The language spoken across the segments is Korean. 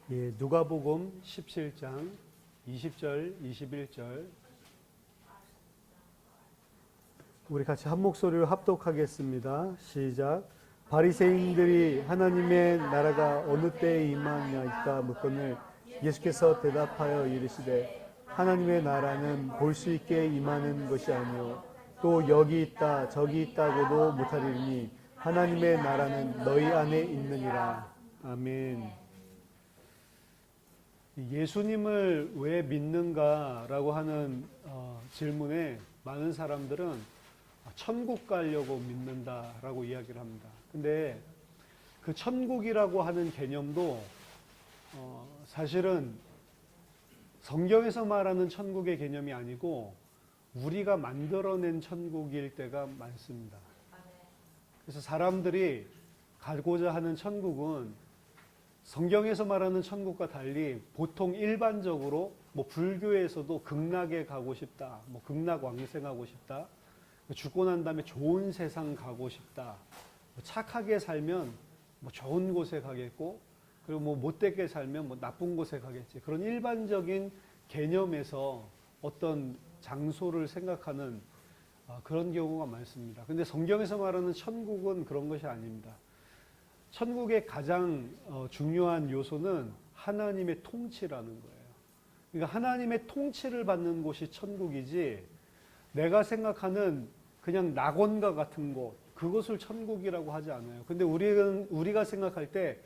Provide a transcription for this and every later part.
예, 누가복음 17장 20절, 21절 우리 같이 한 목소리로 합독하겠습니다. 시작. 바리새인들이 하나님의 나라가 어느 때에 임하냐이까 묻거늘 예수께서 대답하여 이르시되 하나님의 나라는 볼 수 있게 임하는 것이 아니요 또 여기 있다 저기 있다고도 못하리니 하나님의 나라는 너희 안에 있느니라. 아멘. 예수님을 왜 믿는가라고 하는 질문에 많은 사람들은 천국 가려고 믿는다라고 이야기를 합니다. 근데 그 천국이라고 하는 개념도 사실은 성경에서 말하는 천국의 개념이 아니고 우리가 만들어낸 천국일 때가 많습니다. 그래서 사람들이 가고자 하는 천국은 성경에서 말하는 천국과 달리 보통 일반적으로 불교에서도 극락에 가고 싶다, 극락 왕생하고 싶다, 죽고 난 다음에 좋은 세상 가고 싶다, 착하게 살면 좋은 곳에 가겠고, 그리고 못되게 살면 나쁜 곳에 가겠지. 그런 일반적인 개념에서 어떤 장소를 생각하는 그런 경우가 많습니다. 근데 성경에서 말하는 천국은 그런 것이 아닙니다. 천국의 가장 중요한 요소는 하나님의 통치라는 거예요. 그러니까 하나님의 통치를 받는 곳이 천국이지 내가 생각하는 그냥 낙원과 같은 곳, 그것을 천국이라고 하지 않아요. 근데 우리가 생각할 때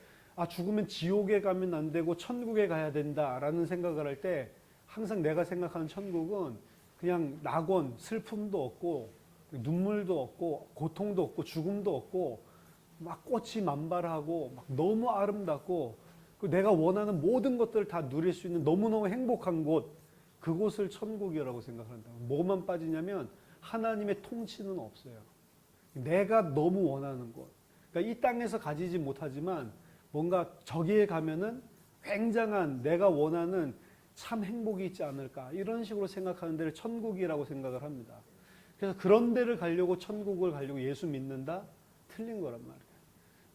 죽으면 지옥에 가면 안 되고 천국에 가야 된다라는 생각을 할 때 항상 내가 생각하는 천국은 그냥 낙원, 슬픔도 없고 눈물도 없고 고통도 없고 죽음도 없고 막 꽃이 만발하고 막 너무 아름답고 내가 원하는 모든 것들을 다 누릴 수 있는 너무너무 행복한 곳, 그곳을 천국이라고 생각한다. 뭐만 빠지냐면 하나님의 통치는 없어요. 내가 너무 원하는 곳. 그러니까 이 땅에서 가지지 못하지만 뭔가 저기에 가면은 굉장한 내가 원하는 참 행복이 있지 않을까, 이런 식으로 생각하는 데를 천국이라고 생각을 합니다. 그래서 그런 데를 가려고 천국을 가려고 예수 믿는다? 틀린 거란 말이에요.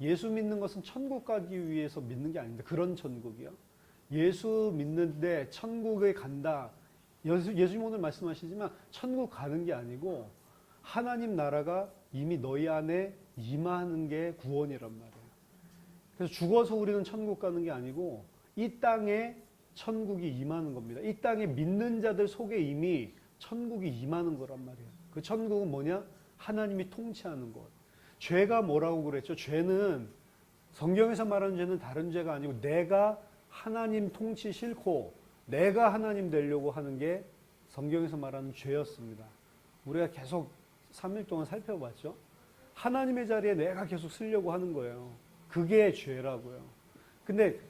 예수 믿는 것은 천국 가기 위해서 믿는 게 아닌데, 그런 천국이요. 예수 믿는데 천국에 간다. 예수님 오늘 말씀하시지만 천국 가는 게 아니고 하나님 나라가 이미 너희 안에 임하는 게 구원이란 말이에요. 그래서 죽어서 우리는 천국 가는 게 아니고 이 땅에 천국이 임하는 겁니다. 이 땅에 믿는 자들 속에 이미 천국이 임하는 거란 말이에요. 그 천국은 뭐냐? 하나님이 통치하는 것. 죄가 뭐라고 그랬죠? 죄는, 성경에서 말하는 죄는 다른 죄가 아니고 내가 하나님 통치 싫고 내가 하나님 되려고 하는 게 성경에서 말하는 죄였습니다. 우리가 계속 3일 동안 살펴봤죠? 하나님의 자리에 내가 계속 쓰려고 하는 거예요. 그게 죄라고요. 근데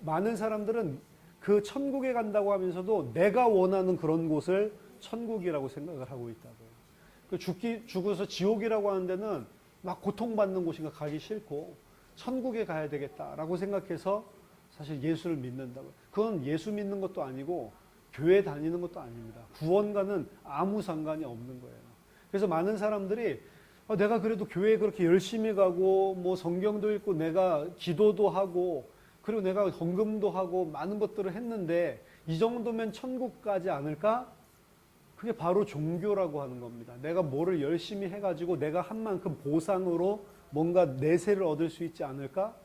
많은 사람들은 그 천국에 간다고 하면서도 내가 원하는 그런 곳을 천국이라고 생각을 하고 있다고요. 죽어서 지옥이라고 하는 데는 막 고통받는 곳인가 가기 싫고 천국에 가야 되겠다라고 생각해서 사실 예수를 믿는다고요. 그건 예수 믿는 것도 아니고 교회 다니는 것도 아닙니다. 구원과는 아무 상관이 없는 거예요. 그래서 많은 사람들이 내가 그래도 교회에 그렇게 열심히 가고 성경도 읽고 내가 기도도 하고 그리고 내가 헌금도 하고 많은 것들을 했는데 이 정도면 천국 가지 않을까? 그게 바로 종교라고 하는 겁니다. 내가 뭐를 열심히 해가지고 내가 한 만큼 보상으로 뭔가 내세를 얻을 수 있지 않을까?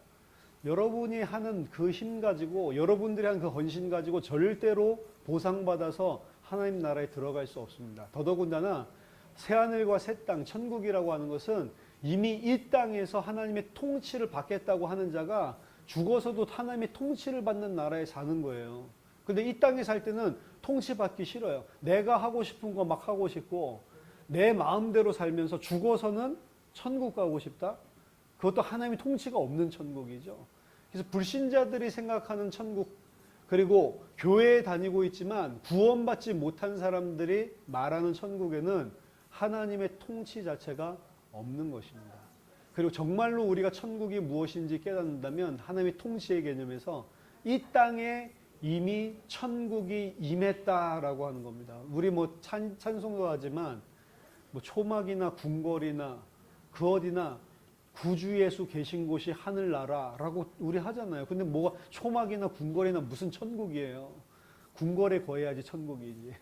여러분이 하는 그 힘 가지고, 여러분들이 하는 그 헌신 가지고 절대로 보상받아서 하나님 나라에 들어갈 수 없습니다. 더더군다나 새하늘과 새 땅, 천국이라고 하는 것은 이미 이 땅에서 하나님의 통치를 받겠다고 하는 자가 죽어서도 하나님의 통치를 받는 나라에 사는 거예요. 근데 이 땅에 살 때는 통치받기 싫어요. 내가 하고 싶은 거 막 하고 싶고 내 마음대로 살면서 죽어서는 천국 가고 싶다? 그것도 하나님의 통치가 없는 천국이죠. 그래서 불신자들이 생각하는 천국, 그리고 교회에 다니고 있지만 구원받지 못한 사람들이 말하는 천국에는 하나님의 통치 자체가 없는 것입니다. 그리고 정말로 우리가 천국이 무엇인지 깨닫는다면 하나님의 통치의 개념에서 이 땅에 이미 천국이 임했다라고 하는 겁니다. 우리 찬송도 하지만 초막이나 궁궐이나 그 어디나 구주 예수 계신 곳이 하늘나라라고 우리 하잖아요. 근데 뭐가 초막이나 궁궐이나 무슨 천국이에요. 궁궐에 거해야지 천국이지.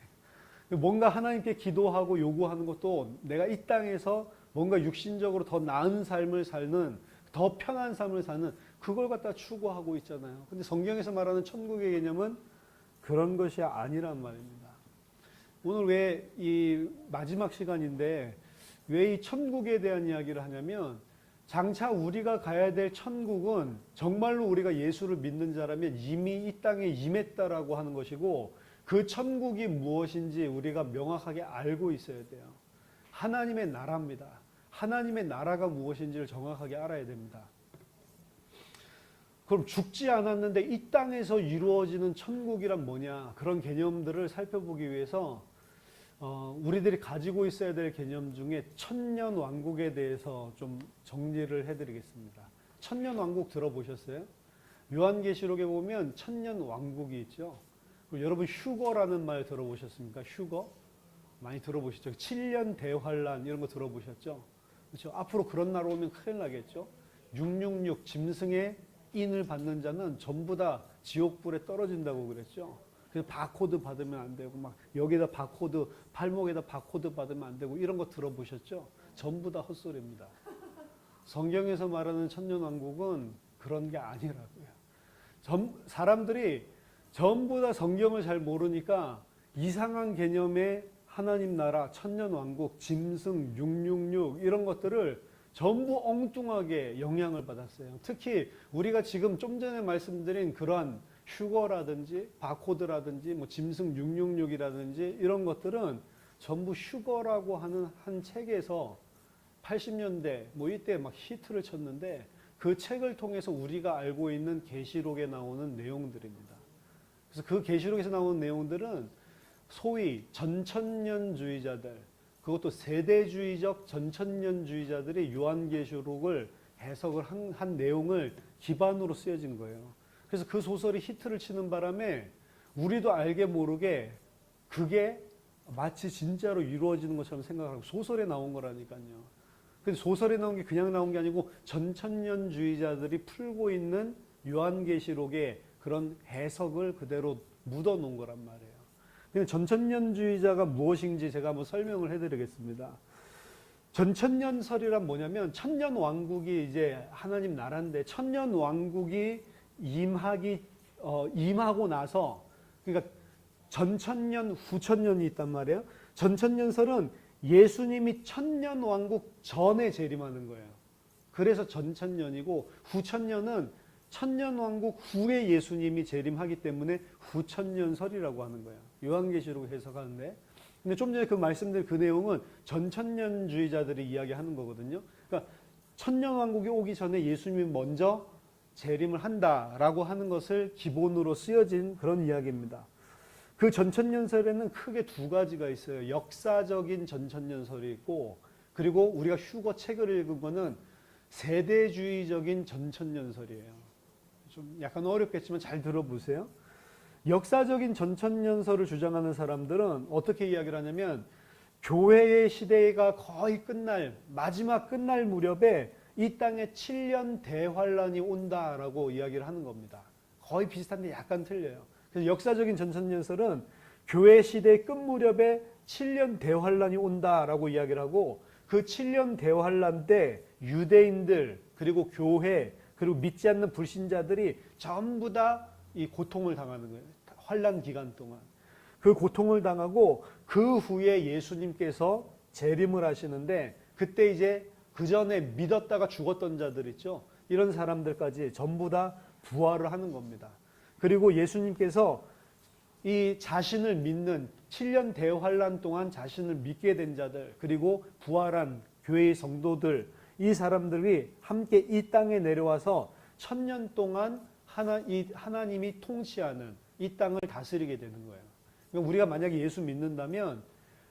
뭔가 하나님께 기도하고 요구하는 것도 내가 이 땅에서 뭔가 육신적으로 더 나은 삶을 사는, 더 편한 삶을 사는 그걸 갖다 추구하고 있잖아요. 근데 성경에서 말하는 천국의 개념은 그런 것이 아니란 말입니다. 오늘 왜 이 마지막 시간인데 왜 이 천국에 대한 이야기를 하냐면, 장차 우리가 가야 될 천국은 정말로 우리가 예수를 믿는 자라면 이미 이 땅에 임했다라고 하는 것이고, 그 천국이 무엇인지 우리가 명확하게 알고 있어야 돼요. 하나님의 나라입니다. 하나님의 나라가 무엇인지를 정확하게 알아야 됩니다. 그럼 죽지 않았는데 이 땅에서 이루어지는 천국이란 뭐냐, 그런 개념들을 살펴보기 위해서 우리들이 가지고 있어야 될 개념 중에 천년 왕국에 대해서 좀 정리를 해드리겠습니다. 천년 왕국 들어보셨어요? 요한계시록에 보면 천년 왕국이 있죠. 여러분 휴거라는 말 들어보셨습니까? 휴거? 많이 들어보셨죠? 7년 대환란 이런 거 들어보셨죠? 그렇죠? 앞으로 그런 날 오면 큰일 나겠죠? 666 짐승의 인을 받는 자는 전부 다 지옥불에 떨어진다고 그랬죠? 그래서 바코드 받으면 안 되고, 막 여기다 바코드, 발목에다 바코드 받으면 안 되고, 이런 거 들어보셨죠? 전부 다 헛소리입니다. 성경에서 말하는 천년왕국은 그런 게 아니라고요. 사람들이 전부 다 성경을 잘 모르니까 이상한 개념의 하나님 나라, 천년왕국, 짐승, 666 이런 것들을 전부 엉뚱하게 영향을 받았어요. 특히 우리가 지금 좀 전에 말씀드린 그러한 휴거라든지 바코드라든지 뭐 짐승 666이라든지 이런 것들은 전부 휴거라고 하는 한 책에서 80년대 뭐 이때 막 히트를 쳤는데, 그 책을 통해서 우리가 알고 있는 계시록에 나오는 내용들입니다. 그래서 그 계시록에서 나오는 내용들은 소위 전천년주의자들, 그것도 세대주의적 전천년주의자들이 요한계시록을 해석을 한 내용을 기반으로 쓰여진 거예요. 그래서 그 소설이 히트를 치는 바람에 우리도 알게 모르게 그게 마치 진짜로 이루어지는 것처럼 생각하고 소설에 나온 거라니까요. 근데 소설에 나온 게 그냥 나온 게 아니고 전천년주의자들이 풀고 있는 요한계시록의 그런 해석을 그대로 묻어 놓은 거란 말이에요. 근데 전천년주의자가 무엇인지 제가 한번 설명을 해드리겠습니다. 전천년설이란 뭐냐면, 천년왕국이 이제 하나님 나라인데, 천년왕국이 임하고 나서, 그러니까 전천년, 후천년이 있단 말이에요. 전천년설은 예수님이 천년왕국 전에 재림하는 거예요. 그래서 전천년이고, 후천년은 천년왕국 후에 예수님이 재림하기 때문에 후천년설이라고 하는 거예요. 요한계시록 해석하는데. 근데 좀 전에 그 말씀드린 그 내용은 전천년주의자들이 이야기하는 거거든요. 그러니까 천년왕국이 오기 전에 예수님이 먼저 재림을 한다라고 하는 것을 기본으로 쓰여진 그런 이야기입니다. 그 전천년설에는 크게 두 가지가 있어요. 역사적인 전천년설이 있고, 그리고 우리가 휴거 책을 읽은 거는 세대주의적인 전천년설이에요. 좀 약간 어렵겠지만 잘 들어보세요. 역사적인 전천년설을 주장하는 사람들은 어떻게 이야기를 하냐면, 교회의 시대가 거의 끝날, 마지막 끝날 무렵에 이 땅에 7년 대환란이 온다라고 이야기를 하는 겁니다. 거의 비슷한데 약간 틀려요. 그래서 역사적인 전천년설은 교회 시대의 끝 무렵에 7년 대환란이 온다라고 이야기를 하고, 그 7년 대환란 때 유대인들, 그리고 교회, 그리고 믿지 않는 불신자들이 전부 다 이 고통을 당하는 거예요. 환란 기간 동안. 그 고통을 당하고 그 후에 예수님께서 재림을 하시는데, 그때 이제 그 전에 믿었다가 죽었던 자들 있죠. 이런 사람들까지 전부 다 부활을 하는 겁니다. 그리고 예수님께서 이 자신을 믿는 7년 대환란 동안 자신을 믿게 된 자들, 그리고 부활한 교회의 성도들, 이 사람들이 함께 이 땅에 내려와서 1000년 동안 하나님이 통치하는 이 땅을 다스리게 되는 거예요. 그러니까 우리가 만약에 예수 믿는다면,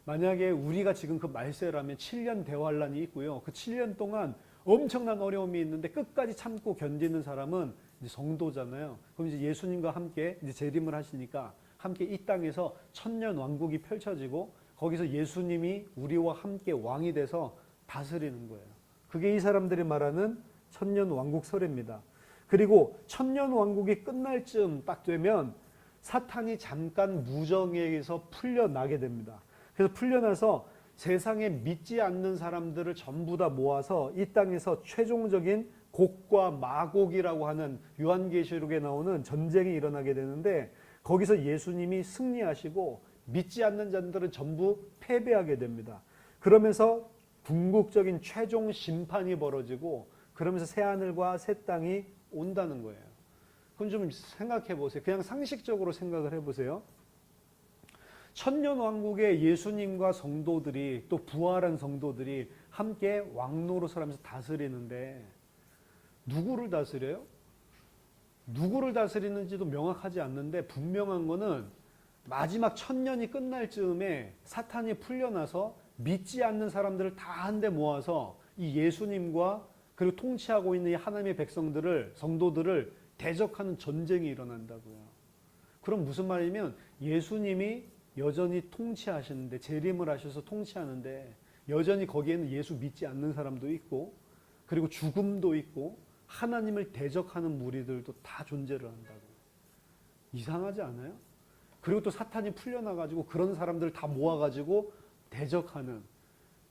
만약에 우리가 지금 그 말세라면 7년 대환란이 있고요. 그 7년 동안 엄청난 어려움이 있는데 끝까지 참고 견디는 사람은 이제 성도잖아요. 그럼 이제 예수님과 함께 이제 재림을 하시니까 함께 이 땅에서 천년 왕국이 펼쳐지고, 거기서 예수님이 우리와 함께 왕이 돼서 다스리는 거예요. 그게 이 사람들이 말하는 천년왕국 설입니다. 그리고 천년왕국이 끝날 즈음 딱 되면 사탄이 잠깐 무정에서 풀려나게 됩니다. 그래서 풀려나서 세상에 믿지 않는 사람들을 전부 다 모아서 이 땅에서 최종적인 곡과 마곡이라고 하는 요한계시록에 나오는 전쟁이 일어나게 되는데, 거기서 예수님이 승리하시고 믿지 않는 자들은 전부 패배하게 됩니다. 그러면서 궁극적인 최종 심판이 벌어지고, 그러면서 새하늘과 새 땅이 온다는 거예요. 그럼 좀 생각해 보세요. 그냥 상식적으로 생각을 해보세요. 천년왕국에 예수님과 성도들이, 또 부활한 성도들이 함께 왕노릇하면서 다스리는데 누구를 다스려요? 누구를 다스리는지도 명확하지 않는데, 분명한 거는 마지막 천년이 끝날 즈음에 사탄이 풀려나서 믿지 않는 사람들을 다 한데 모아서 이 예수님과 그리고 통치하고 있는 이 하나님의 백성들을, 성도들을 대적하는 전쟁이 일어난다고요. 그럼 무슨 말이면, 예수님이 여전히 통치하시는데, 재림을 하셔서 통치하는데 여전히 거기에는 예수 믿지 않는 사람도 있고, 그리고 죽음도 있고, 하나님을 대적하는 무리들도 다 존재를 한다고. 이상하지 않아요? 그리고 또 사탄이 풀려나가지고 그런 사람들을 다 모아가지고 대적하는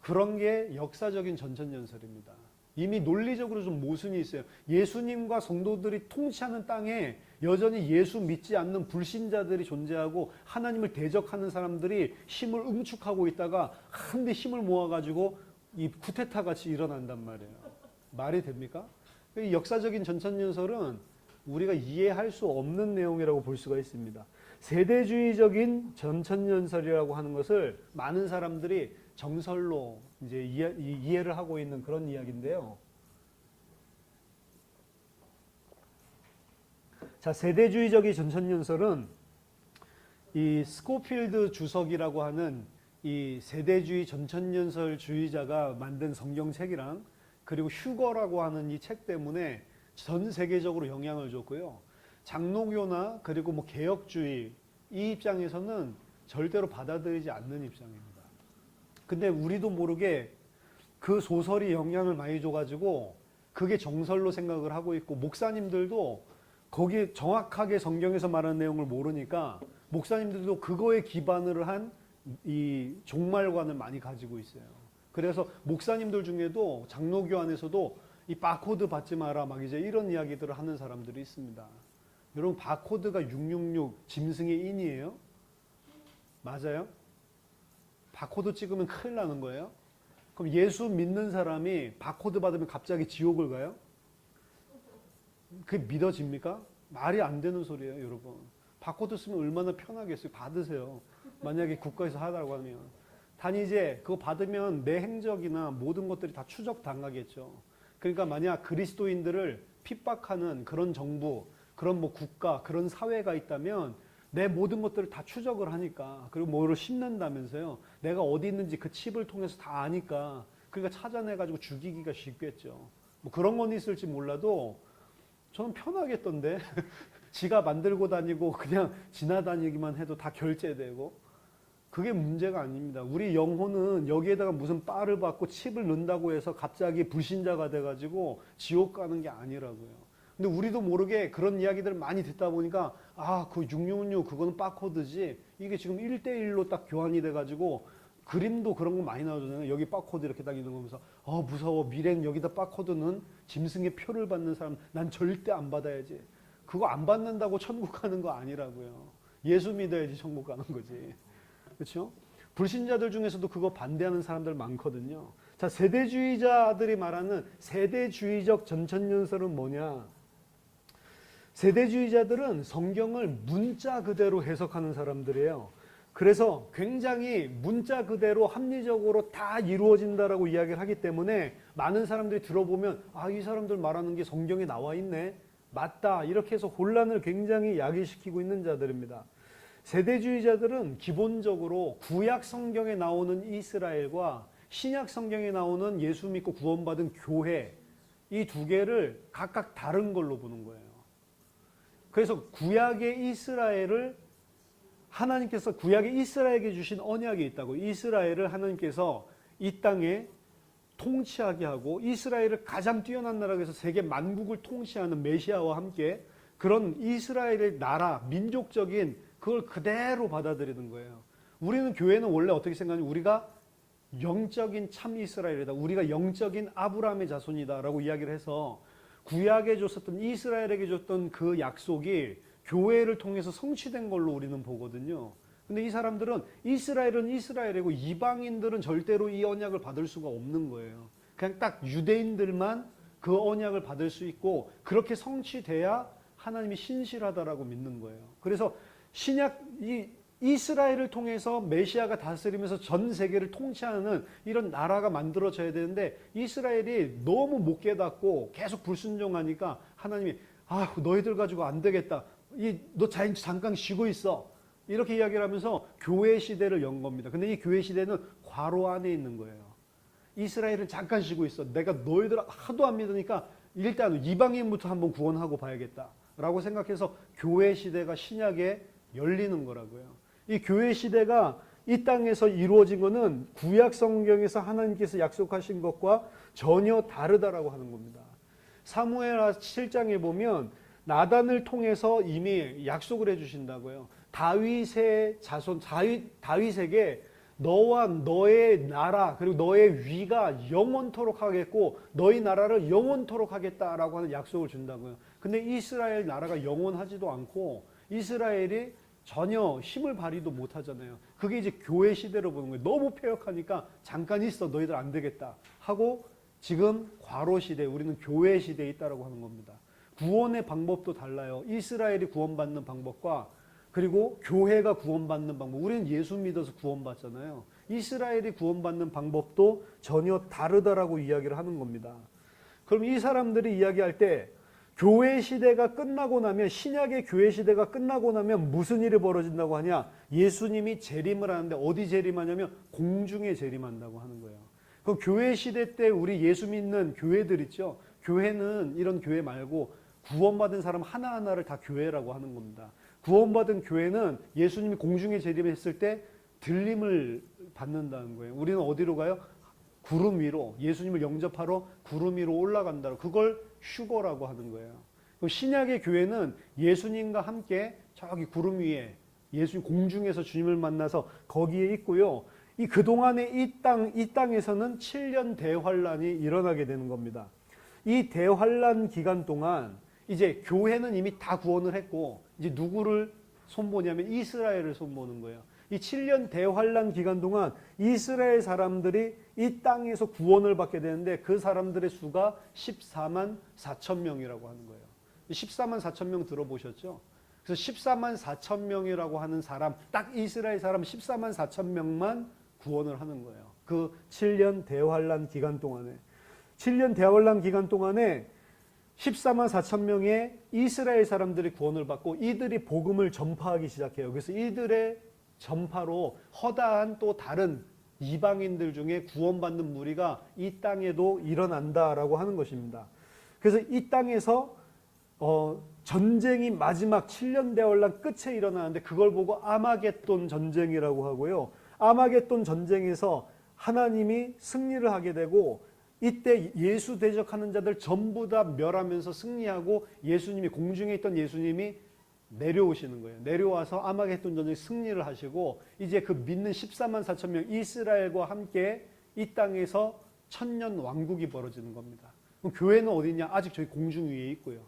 그런 게 역사적인 전천연설입니다. 이미 논리적으로 좀 모순이 있어요. 예수님과 성도들이 통치하는 땅에 여전히 예수 믿지 않는 불신자들이 존재하고, 하나님을 대적하는 사람들이 힘을 응축하고 있다가 한데 힘을 모아가지고 이 쿠데타 같이 일어난단 말이에요. 말이 됩니까? 이 역사적인 전천연설은 우리가 이해할 수 없는 내용이라고 볼 수가 있습니다. 세대주의적인 전천연설이라고 하는 것을 많은 사람들이 정설로 이제 이해를 하고 있는 그런 이야기인데요. 자, 세대주의적인 전천연설은 이 스코필드 주석이라고 하는 이 세대주의 전천연설주의자가 만든 성경책이랑, 그리고 휴거라고 하는 이 책 때문에 전 세계적으로 영향을 줬고요. 장로교나 그리고 뭐 개혁주의, 이 입장에서는 절대로 받아들이지 않는 입장입니다. 근데 우리도 모르게 그 소설이 영향을 많이 줘가지고 그게 정설로 생각을 하고 있고, 목사님들도 거기에 정확하게 성경에서 말하는 내용을 모르니까 목사님들도 그거에 기반을 한 이 종말관을 많이 가지고 있어요. 그래서 목사님들 중에도 장로교 안에서도 이 바코드 받지 마라 막 이제 이런 이야기들을 하는 사람들이 있습니다. 여러분, 바코드가 666 짐승의 인이에요? 맞아요? 바코드 찍으면 큰일 나는 거예요? 그럼 예수 믿는 사람이 바코드 받으면 갑자기 지옥을 가요? 그게 믿어집니까? 말이 안 되는 소리예요, 여러분. 바코드 쓰면 얼마나 편하겠어요. 받으세요. 만약에 국가에서 하라고 하면. 단 이제 그거 받으면 내 행적이나 모든 것들이 다 추적당하겠죠. 그러니까 만약 그리스도인들을 핍박하는 그런 정부, 그런 뭐 국가, 그런 사회가 있다면 내 모든 것들을 다 추적을 하니까, 그리고 뭐를 심는다면서요. 내가 어디 있는지 그 칩을 통해서 다 아니까, 그러니까 찾아내가지고 죽이기가 쉽겠죠. 뭐 그런 건 있을지 몰라도 저는 편하겠던데. 지가 만들고 다니고 그냥 지나다니기만 해도 다 결제되고, 그게 문제가 아닙니다. 우리 영혼은 여기에다가 무슨 바를 받고 칩을 넣는다고 해서 갑자기 불신자가 돼가지고 지옥 가는 게 아니라고요. 근데 우리도 모르게 그런 이야기들을 많이 듣다 보니까, 아, 그 666 그거는 바코드지, 이게 지금 1대1로 딱 교환이 돼가지고, 그림도 그런 거 많이 나오잖아요. 여기 바코드 이렇게 딱 있는 거 보면서 무서워, 미래는 여기다 바코드는 짐승의 표를 받는 사람 난 절대 안 받아야지. 그거 안 받는다고 천국 가는 거 아니라고요. 예수 믿어야지 천국 가는 거지. 그렇죠? 불신자들 중에서도 그거 반대하는 사람들 많거든요. 자, 세대주의자들이 말하는 세대주의적 전천연설은 뭐냐? 세대주의자들은 성경을 문자 그대로 해석하는 사람들이에요. 그래서 굉장히 문자 그대로 합리적으로 다 이루어진다라고 이야기를 하기 때문에 많은 사람들이 들어보면, 아, 이 사람들 말하는 게 성경에 나와 있네, 맞다, 이렇게 해서 혼란을 굉장히 야기시키고 있는 자들입니다. 세대주의자들은 기본적으로 구약 성경에 나오는 이스라엘과 신약 성경에 나오는 예수 믿고 구원받은 교회, 이 두 개를 각각 다른 걸로 보는 거예요. 그래서 구약의 이스라엘을 하나님께서, 구약의 이스라엘에게 주신 언약이 있다고, 이스라엘을 하나님께서 이 땅에 통치하게 하고 이스라엘을 가장 뛰어난 나라로 해서 세계 만국을 통치하는 메시아와 함께 그런 이스라엘의 나라, 민족적인 그걸 그대로 받아들이는 거예요. 우리는 교회는 원래 어떻게 생각하냐면 우리가 영적인 참 이스라엘이다. 우리가 영적인 아브라함의 자손이다라고 이야기를 해서 구약에 줬었던 이스라엘에게 줬던 그 약속이 교회를 통해서 성취된 걸로 우리는 보거든요. 근데 이 사람들은 이스라엘은 이스라엘이고 이방인들은 절대로 이 언약을 받을 수가 없는 거예요. 그냥 딱 유대인들만 그 언약을 받을 수 있고 그렇게 성취돼야 하나님이 신실하다라고 믿는 거예요. 그래서 신약 이스라엘을 통해서 메시아가 다스리면서 전 세계를 통치하는 이런 나라가 만들어져야 되는데 이스라엘이 너무 못 깨닫고 계속 불순종하니까 하나님이 너희들 가지고 안 되겠다. 너 잠깐 쉬고 있어. 이렇게 이야기를 하면서 교회 시대를 연 겁니다. 근데 이 교회 시대는 괄호 안에 있는 거예요. 이스라엘은 잠깐 쉬고 있어. 내가 너희들 하도 안 믿으니까 일단 이방인부터 한번 구원하고 봐야겠다. 라고 생각해서 교회 시대가 신약에 열리는 거라고요. 이 교회 시대가 이 땅에서 이루어진 것은 구약 성경에서 하나님께서 약속하신 것과 전혀 다르다라고 하는 겁니다. 사무엘 7장에 보면 나단을 통해서 이미 약속을 해주신다고요. 다윗의 자손, 다윗에게 너와 너의 나라 그리고 너의 위가 영원토록 하겠고 너희 나라를 영원토록 하겠다라고 하는 약속을 준다고요. 근데 이스라엘 나라가 영원하지도 않고 이스라엘이 전혀 힘을 발휘도 못하잖아요. 그게 이제 교회 시대로 보는 거예요. 너무 폐역하니까 잠깐 있어 너희들 안 되겠다 하고 지금 과로 시대 우리는 교회 시대에 있다라고 하는 겁니다. 구원의 방법도 달라요. 이스라엘이 구원받는 방법과 그리고 교회가 구원받는 방법. 우리는 예수 믿어서 구원받잖아요. 이스라엘이 구원받는 방법도 전혀 다르다라고 이야기를 하는 겁니다. 그럼 이 사람들이 이야기할 때 교회 시대가 끝나고 나면 신약의 교회 시대가 끝나고 나면 무슨 일이 벌어진다고 하냐? 예수님이 재림을 하는데 어디 재림하냐면 공중에 재림한다고 하는 거예요. 그 교회 시대 때 우리 예수 믿는 교회들 있죠. 교회는 이런 교회 말고 구원받은 사람 하나하나를 다 교회라고 하는 겁니다. 구원받은 교회는 예수님이 공중에 재림했을 때 들림을 받는다는 거예요. 우리는 어디로 가요? 구름 위로 예수님을 영접하러 구름 위로 올라간다. 그걸 휴거라고 하는 거예요. 신약의 교회는 예수님과 함께 저기 구름 위에 예수님 공중에서 주님을 만나서 거기에 있고요. 이 그동안의 이 땅에서는 7년 대환란이 일어나게 되는 겁니다. 이 대환란 기간 동안 이제 교회는 이미 다 구원을 했고 이제 누구를 손보냐면 이스라엘을 손보는 거예요. 이 7년 대환란 기간 동안 이스라엘 사람들이 이 땅에서 구원을 받게 되는데 그 사람들의 수가 14만 4천 명이라고 하는 거예요. 14만 4천 명 들어보셨죠? 그래서 14만 4천 명이라고 하는 사람, 딱 이스라엘 사람 14만 4천 명만 구원을 하는 거예요. 그 7년 대환란 기간 동안에. 7년 대환란 기간 동안에 14만 4천 명의 이스라엘 사람들이 구원을 받고 이들이 복음을 전파하기 시작해요. 그래서 이들의 전파로 허다한 또 다른 이방인들 중에 구원받는 무리가 이 땅에도 일어난다라고 하는 것입니다. 그래서 이 땅에서 전쟁이 마지막 7년 대환란 끝에 일어나는데 그걸 보고 아마겟돈 전쟁이라고 하고요. 아마겟돈 전쟁에서 하나님이 승리를 하게 되고 이때 예수 대적하는 자들 전부 다 멸하면서 승리하고 예수님이 공중에 있던 예수님이 내려오시는 거예요. 내려와서 아마겟돈 전쟁에 승리를 하시고 이제 그 믿는 14만 4천 명 이스라엘과 함께 이 땅에서 천년 왕국이 벌어지는 겁니다. 그럼 교회는 어디냐? 아직 저희 공중 위에 있고요.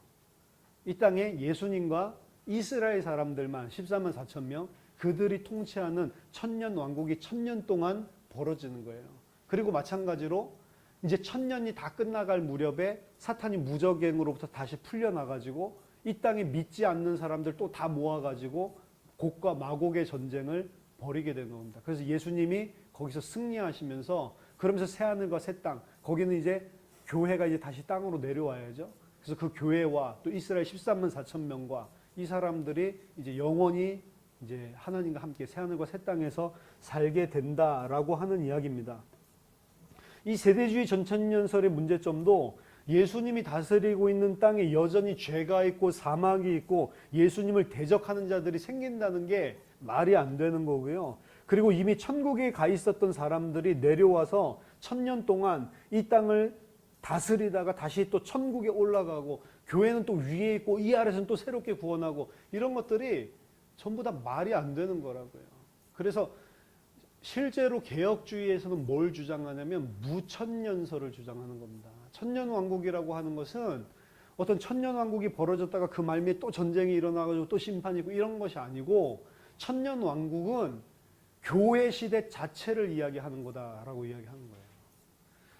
이 땅에 예수님과 이스라엘 사람들만 14만 4천 명 그들이 통치하는 천년 왕국이 천년 동안 벌어지는 거예요. 그리고 마찬가지로 이제 천년이 다 끝나갈 무렵에 사탄이 무적행으로부터 다시 풀려나가지고 이 땅에 믿지 않는 사람들 또 다 모아가지고 곡과 마곡의 전쟁을 벌이게 되는 겁니다. 그래서 예수님이 거기서 승리하시면서 그러면서 새하늘과 새 땅 거기는 이제 교회가 이제 다시 땅으로 내려와야죠. 그래서 그 교회와 또 이스라엘 13만 4천 명과 이 사람들이 이제 영원히 이제 하나님과 함께 새하늘과 새 땅에서 살게 된다라고 하는 이야기입니다. 이 세대주의 전천년설의 문제점도 예수님이 다스리고 있는 땅에 여전히 죄가 있고 사막이 있고 예수님을 대적하는 자들이 생긴다는 게 말이 안 되는 거고요. 그리고 이미 천국에 가 있었던 사람들이 내려와서 천년 동안 이 땅을 다스리다가 다시 또 천국에 올라가고 교회는 또 위에 있고 이 아래서는 또 새롭게 구원하고 이런 것들이 전부 다 말이 안 되는 거라고요. 그래서 실제로 개혁주의에서는 뭘 주장하냐면 무천년설을 주장하는 겁니다. 천년왕국이라고 하는 것은 어떤 천년왕국이 벌어졌다가 그 말미에 또 전쟁이 일어나가지고 또 심판이 있고 이런 것이 아니고 천년왕국은 교회 시대 자체를 이야기하는 거다라고 이야기하는 거예요.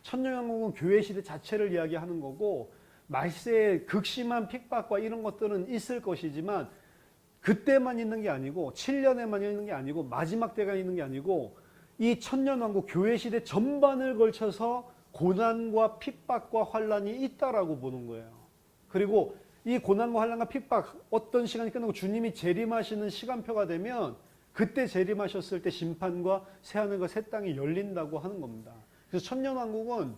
천년왕국은 교회 시대 자체를 이야기하는 거고 말세의 극심한 핍박과 이런 것들은 있을 것이지만 그때만 있는 게 아니고 7년에만 있는 게 아니고 마지막 때가 있는 게 아니고 이 천년왕국 교회 시대 전반을 걸쳐서 고난과 핍박과 환란이 있다라고 보는 거예요. 그리고 이 고난과 환란과 핍박 어떤 시간이 끝나고 주님이 재림하시는 시간표가 되면 그때 재림하셨을 때 심판과 새하늘과 새 땅이 열린다고 하는 겁니다. 그래서 천년왕국은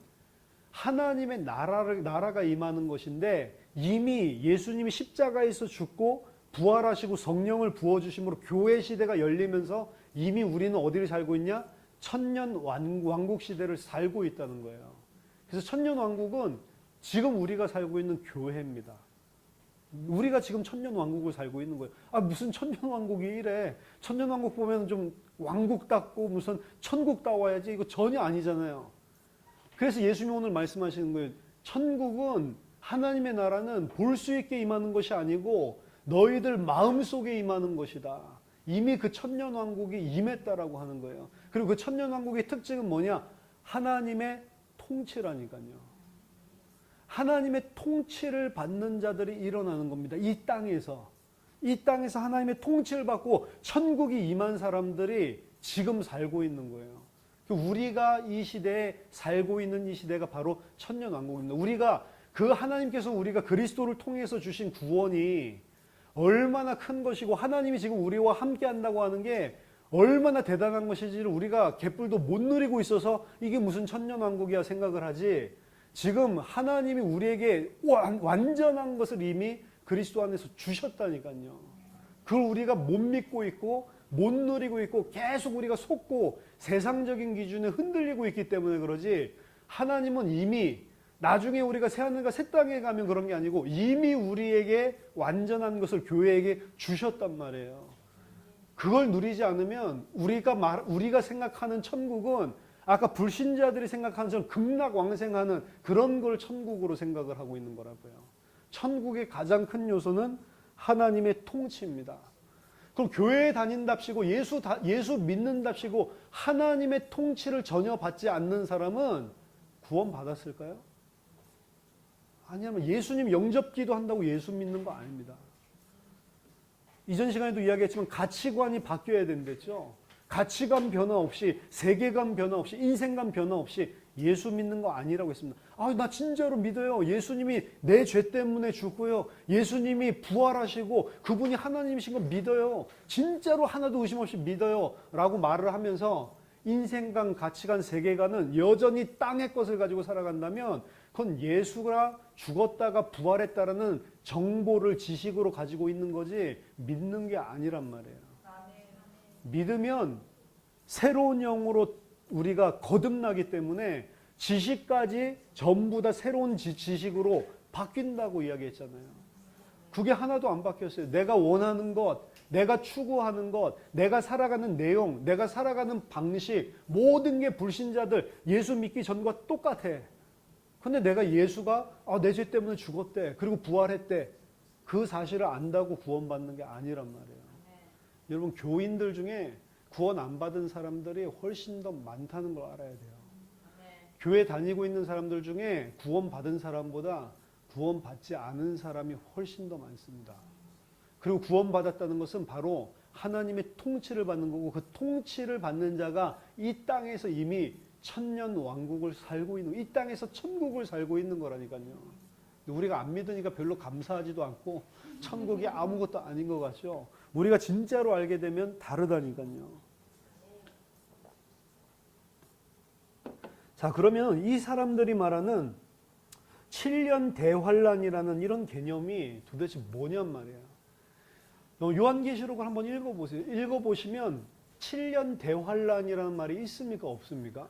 하나님의 나라가 임하는 것인데 이미 예수님이 십자가에서 죽고 부활하시고 성령을 부어주심으로 교회 시대가 열리면서 이미 우리는 어디를 살고 있냐? 천년 왕국 시대를 살고 있다는 거예요. 그래서 천년 왕국은 지금 우리가 살고 있는 교회입니다. 우리가 지금 천년 왕국을 살고 있는 거예요. 아, 무슨 천년 왕국이 이래? 천년 왕국 보면 좀 왕국답고 무슨 천국다워야지. 이거 전혀 아니잖아요. 그래서 예수님이 오늘 말씀하시는 거예요. 천국은 하나님의 나라는 볼 수 있게 임하는 것이 아니고 너희들 마음속에 임하는 것이다. 이미 그 천년 왕국이 임했다라고 하는 거예요. 그리고 그 천년 왕국의 특징은 뭐냐? 하나님의 통치라니까요. 하나님의 통치를 받는 자들이 일어나는 겁니다. 이 땅에서 하나님의 통치를 받고 천국이 임한 사람들이 지금 살고 있는 거예요. 우리가 이 시대에 살고 있는 이 시대가 바로 천년 왕국입니다. 우리가 그 하나님께서 우리가 그리스도를 통해서 주신 구원이 얼마나 큰 것이고 하나님이 지금 우리와 함께 한다고 하는 게 얼마나 대단한 것인지를 우리가 개뿔도 못 누리고 있어서 이게 무슨 천년왕국이야 생각을 하지, 지금 하나님이 우리에게 완전한 것을 이미 그리스도 안에서 주셨다니까요. 그걸 우리가 못 믿고 있고 못 누리고 있고 계속 우리가 속고 세상적인 기준에 흔들리고 있기 때문에 그러지, 하나님은 이미 나중에 우리가 새하늘과 새 땅에 가면 그런 게 아니고 이미 우리에게 완전한 것을 교회에게 주셨단 말이에요. 그걸 누리지 않으면 우리가 생각하는 천국은 아까 불신자들이 생각하는 저 극락왕생하는 그런 걸 천국으로 생각을 하고 있는 거라고요. 천국의 가장 큰 요소는 하나님의 통치입니다. 그럼 교회에 다닌답시고 예수 믿는답시고 하나님의 통치를 전혀 받지 않는 사람은 구원 받았을까요? 아니면 예수님 영접기도 한다고 예수 믿는 거 아닙니다. 이전 시간에도 이야기했지만 가치관이 바뀌어야 된댔죠. 가치관 변화 없이, 세계관 변화 없이, 인생관 변화 없이 예수 믿는 거 아니라고 했습니다. 아, 나 진짜로 믿어요. 예수님이 내 죄 때문에 죽고요. 예수님이 부활하시고 그분이 하나님이신 거 믿어요. 진짜로 하나도 의심 없이 믿어요. 라고 말을 하면서 인생관, 가치관, 세계관은 여전히 땅의 것을 가지고 살아간다면 그건 예수가 죽었다가 부활했다라는 정보를 지식으로 가지고 있는 거지 믿는 게 아니란 말이에요. 믿으면 새로운 영으로 우리가 거듭나기 때문에 지식까지 전부 다 새로운 지식으로 바뀐다고 이야기했잖아요. 그게 하나도 안 바뀌었어요. 내가 원하는 것, 내가 추구하는 것, 내가 살아가는 내용, 내가 살아가는 방식, 모든 게 불신자들 예수 믿기 전과 똑같아. 근데 내가 예수가 내 죄 때문에 죽었대, 그리고 부활했대, 그 사실을 안다고 구원받는 게 아니란 말이에요. 여러분, 교인들 중에 구원 안 받은 사람들이 훨씬 더 많다는 걸 알아야 돼요. 교회 다니고 있는 사람들 중에 구원 받은 사람보다 구원 받지 않은 사람이 훨씬 더 많습니다. 그리고 구원 받았다는 것은 바로 하나님의 통치를 받는 거고, 그 통치를 받는 자가 이 땅에서 이미 천년 왕국을 살고 있는, 이 땅에서 천국을 살고 있는 거라니까요. 우리가 안 믿으니까 별로 감사하지도 않고 천국이 아무것도 아닌 것 같죠. 우리가 진짜로 알게 되면 다르다니까요. 자, 그러면 이 사람들이 말하는 7년 대환란이라는 이런 개념이 도대체 뭐냔 말이에요. 요한계시록을 한번 읽어보세요. 읽어보시면 7년 대환란이라는 말이 있습니까? 없습니까?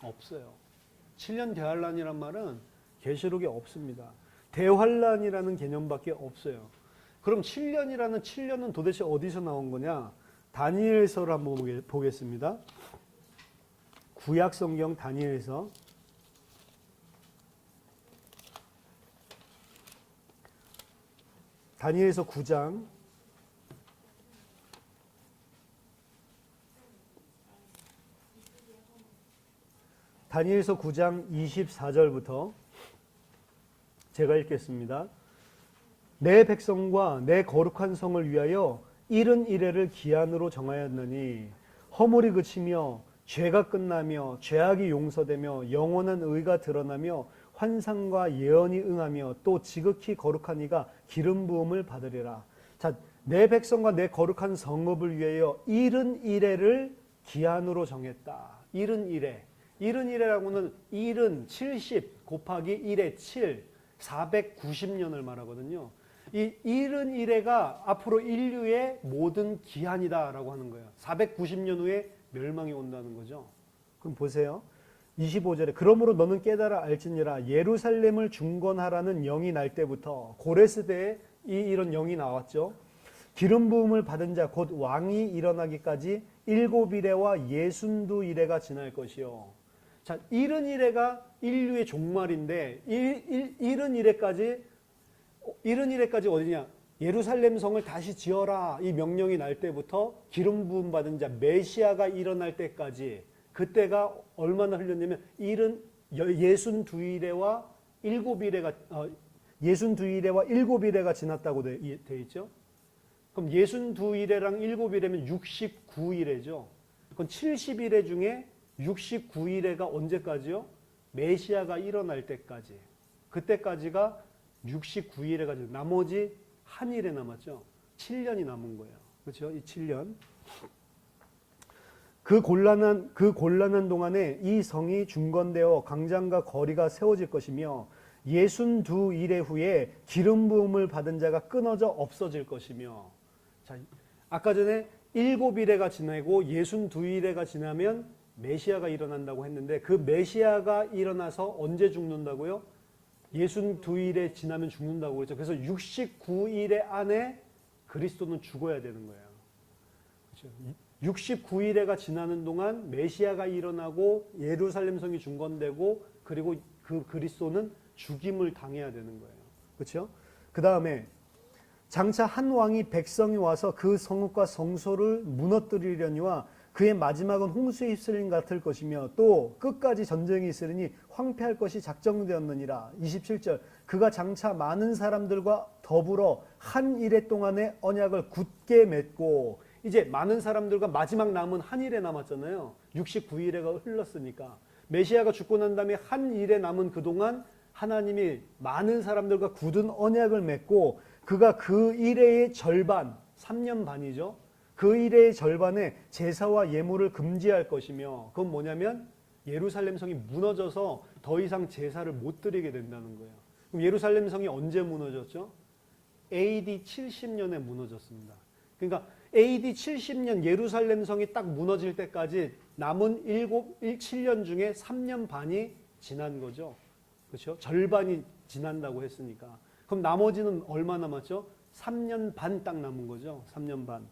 없어요. 7년 대환란이란 말은 계시록에 없습니다. 대환란이라는 개념밖에 없어요. 그럼 7년이라는 7년은 도대체 어디서 나온 거냐? 다니엘서를 한번 보겠습니다. 구약 성경 다니엘서. 다니엘서 9장. 다니엘서 9장 24절부터 제가 읽겠습니다. 내 백성과 내 거룩한 성을 위하여 71회를 기한으로 정하였느니 허물이 그치며 죄가 끝나며 죄악이 용서되며 영원한 의가 드러나며 환상과 예언이 응하며 또 지극히 거룩한 이가 기름 부음을 받으리라. 자, 내 백성과 내 거룩한 성읍을 위하여 71회를 기한으로 정했다. 71회. 71회라고는 70 곱하기 1의 7, 490년을 말하거든요. 이 71회가 앞으로 인류의 모든 기한이다라고 하는 거예요. 490년 후에 멸망이 온다는 거죠. 그럼 보세요. 25절에 그러므로 너는 깨달아 알지니라 예루살렘을 중건하라는 영이 날 때부터 고레스 때에 이런 영이 나왔죠. 기름 부음을 받은 자 곧 왕이 일어나기까지 7일에와 62일에가 지날 것이요. 자, 71회가 인류의 종말인데 70일에까지 어디냐? 예루살렘 성을 다시 지어라. 이 명령이 날 때부터 기름 부음 받은 자 메시아가 일어날 때까지 그때가 얼마나 흘렸냐면 62일에와 7일에가 지났다고 돼 있죠. 그럼 62일에랑 7일에면 69일에죠. 그건 70일에 중에 69일에가 언제까지요? 메시아가 일어날 때까지. 그때까지가 69일에가 나머지 한 일에 남았죠. 7년이 남은 거예요. 그렇죠? 이 7년. 그 곤란한 동안에 이 성이 중건되어 강장과 거리가 세워질 것이며 62일의 후에 기름 부음을 받은 자가 끊어져 없어질 것이며. 자, 아까 전에 7일에가 지나고 62일에가 지나면 메시아가 일어난다고 했는데 그 메시아가 일어나서 언제 죽는다고요? 62일에 지나면 죽는다고 그랬죠. 그래서 69일의 안에 그리스도는 죽어야 되는 거예요. 그렇죠? 69일에가 지나는 동안 메시아가 일어나고 예루살렘 성이 중건되고 그리고 그 그리스도는 죽임을 당해야 되는 거예요. 그렇죠? 그 다음에 장차 한 왕이 백성이 와서 그 성읍과 성소를 무너뜨리려니와 그의 마지막은 홍수에 휩쓸림 같을 것이며 또 끝까지 전쟁이 있으리니 황폐할 것이 작정되었느니라. 27절 그가 장차 많은 사람들과 더불어 한 일해 동안의 언약을 굳게 맺고 이제 많은 사람들과 마지막 남은 한 일에 남았잖아요. 69일에가 흘렀으니까 메시아가 죽고 난 다음에 한 일에 남은 그동안 하나님이 많은 사람들과 굳은 언약을 맺고 그가 그 일의 절반 3년 반이죠. 그 일의 절반에 제사와 예물을 금지할 것이며 그건 뭐냐면 예루살렘 성이 무너져서 더 이상 제사를 못 드리게 된다는 거예요. 그럼 예루살렘 성이 언제 무너졌죠? AD 70년에 무너졌습니다. 그러니까 AD 70년 예루살렘 성이 딱 무너질 때까지 남은 7년 중에 3년 반이 지난 거죠. 그렇죠? 절반이 지난다고 했으니까. 그럼 나머지는 얼마 남았죠? 3년 반 딱 남은 거죠. 3년 반.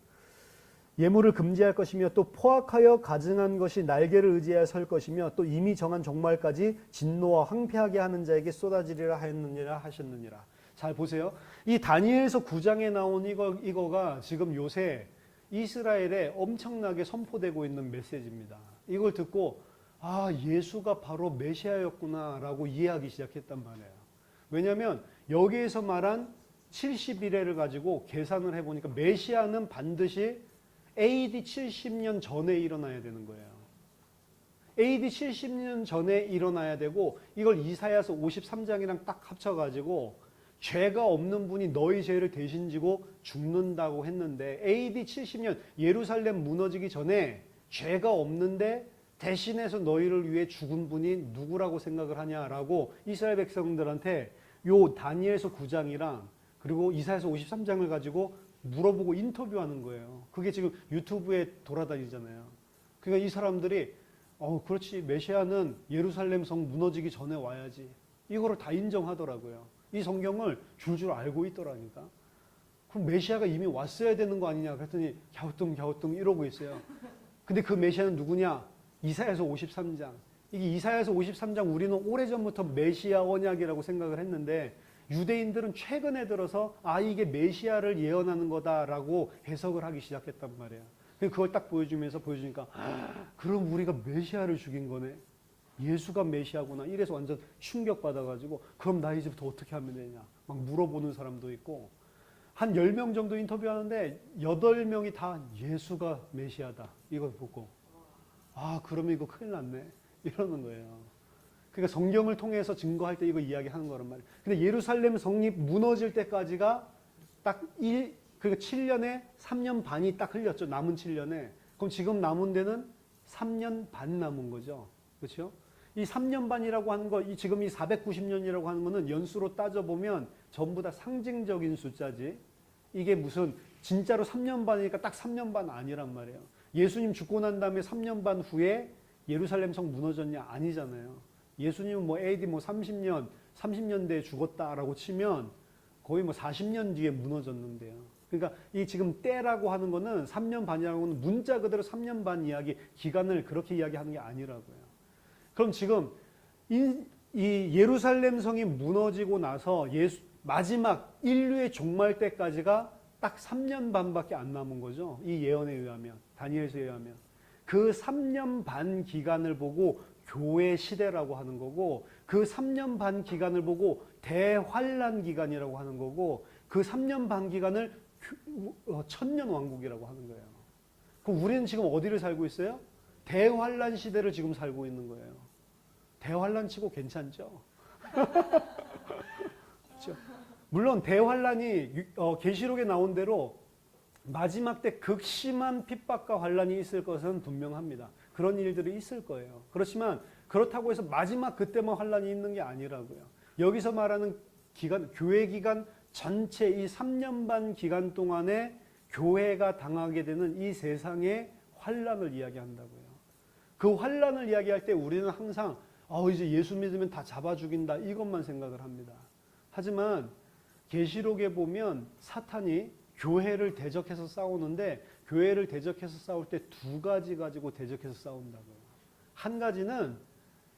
예물을 금지할 것이며 또 포악하여 가증한 것이 날개를 의지하여 설 것이며 또 이미 정한 종말까지 진노와 황폐하게 하는 자에게 쏟아지리라 하셨느니라. 잘 보세요. 이 다니엘서 9장에 나온 이거가 지금 요새 이스라엘에 엄청나게 선포되고 있는 메시지입니다. 이걸 듣고 아, 예수가 바로 메시아였구나라고 이해하기 시작했단 말이에요. 왜냐하면 여기에서 말한 71회를 가지고 계산을 해보니까 메시아는 반드시 AD 70년 전에 일어나야 되는 거예요. AD 70년 전에 일어나야 되고 이걸 이사야서 53장이랑 딱 합쳐가지고 죄가 없는 분이 너희 죄를 대신 지고 죽는다고 했는데 AD 70년 예루살렘 무너지기 전에 죄가 없는데 대신해서 너희를 위해 죽은 분이 누구라고 생각을 하냐라고 이스라엘 백성들한테 요 다니엘서 9장이랑 그리고 이사야서 53장을 가지고 물어보고 인터뷰하는 거예요. 그게 지금 유튜브에 돌아다니잖아요. 그러니까 이 사람들이 그렇지. 메시아는 예루살렘 성 무너지기 전에 와야지. 이거를 다 인정하더라고요. 이 성경을 줄줄 알고 있더라니까. 그럼 메시아가 이미 왔어야 되는 거 아니냐 그랬더니 갸우뚱 이러고 있어요. 근데 그 메시아는 누구냐? 이사야서 53장. 이게 이사야서 53장 우리는 오래전부터 메시아 언약이라고 생각을 했는데 유대인들은 최근에 들어서 이게 메시아를 예언하는 거다라고 해석을 하기 시작했단 말이에요. 그걸 딱 보여주니까 그럼 우리가 메시아를 죽인 거네. 예수가 메시아구나. 이래서 완전 충격받아가지고 그럼 나 이제부터 어떻게 하면 되냐. 막 물어보는 사람도 있고 한 10명 정도 인터뷰하는데 8명이 다 예수가 메시아다. 이걸 보고 그러면 이거 큰일 났네. 이러는 거예요. 그러니까 성경을 통해서 증거할 때 이거 이야기하는 거란 말이에요. 근데 예루살렘 성이 무너질 때까지가 딱 그러니까 7년에 3년 반이 딱 흘렸죠. 남은 7년에. 그럼 지금 남은 데는 3년 반 남은 거죠. 그렇죠? 이 3년 반이라고 하는 거, 지금 이 490년이라고 하는 거는 연수로 따져보면 전부 다 상징적인 숫자지. 이게 무슨 진짜로 3년 반이니까 딱 3년 반 아니란 말이에요. 예수님 죽고 난 다음에 3년 반 후에 예루살렘 성 무너졌냐? 아니잖아요. 예수님은 뭐 AD 30년대에 죽었다라고 치면 거의 40년 뒤에 무너졌는데요. 그러니까 이 지금 때라고 하는 거는 3년 반이라고 하는 문자 그대로 3년 반 이야기, 기간을 그렇게 이야기하는 게 아니라고요. 그럼 지금 이 예루살렘 성이 무너지고 나서 마지막 인류의 종말 때까지가 딱 3년 반밖에 안 남은 거죠. 이 예언에 의하면, 다니엘서에 의하면. 그 3년 반 기간을 보고 교회 시대라고 하는 거고 그 3년 반 기간을 보고 대환란 기간이라고 하는 거고 그 3년 반 기간을 천년 왕국이라고 하는 거예요. 그럼 우리는 지금 어디를 살고 있어요? 대환란 시대를 지금 살고 있는 거예요. 대환란 치고 괜찮죠? 그렇죠? 물론 대환란이 계시록에 나온 대로 마지막 때 극심한 핍박과 환란이 있을 것은 분명합니다. 그런 일들이 있을 거예요. 그렇지만 그렇다고 해서 마지막 그때만 환란이 있는 게 아니라고요. 여기서 말하는 기간, 교회 기간 전체 이 3년 반 기간 동안에 교회가 당하게 되는 이 세상의 환란을 이야기한다고요. 그 환란을 이야기할 때 우리는 항상 이제 예수 믿으면 다 잡아 죽인다 이것만 생각을 합니다. 하지만 계시록에 보면 사탄이 교회를 대적해서 싸우는데 교회를 대적해서 싸울 때 두 가지 가지고 대적해서 싸운다고요. 한 가지는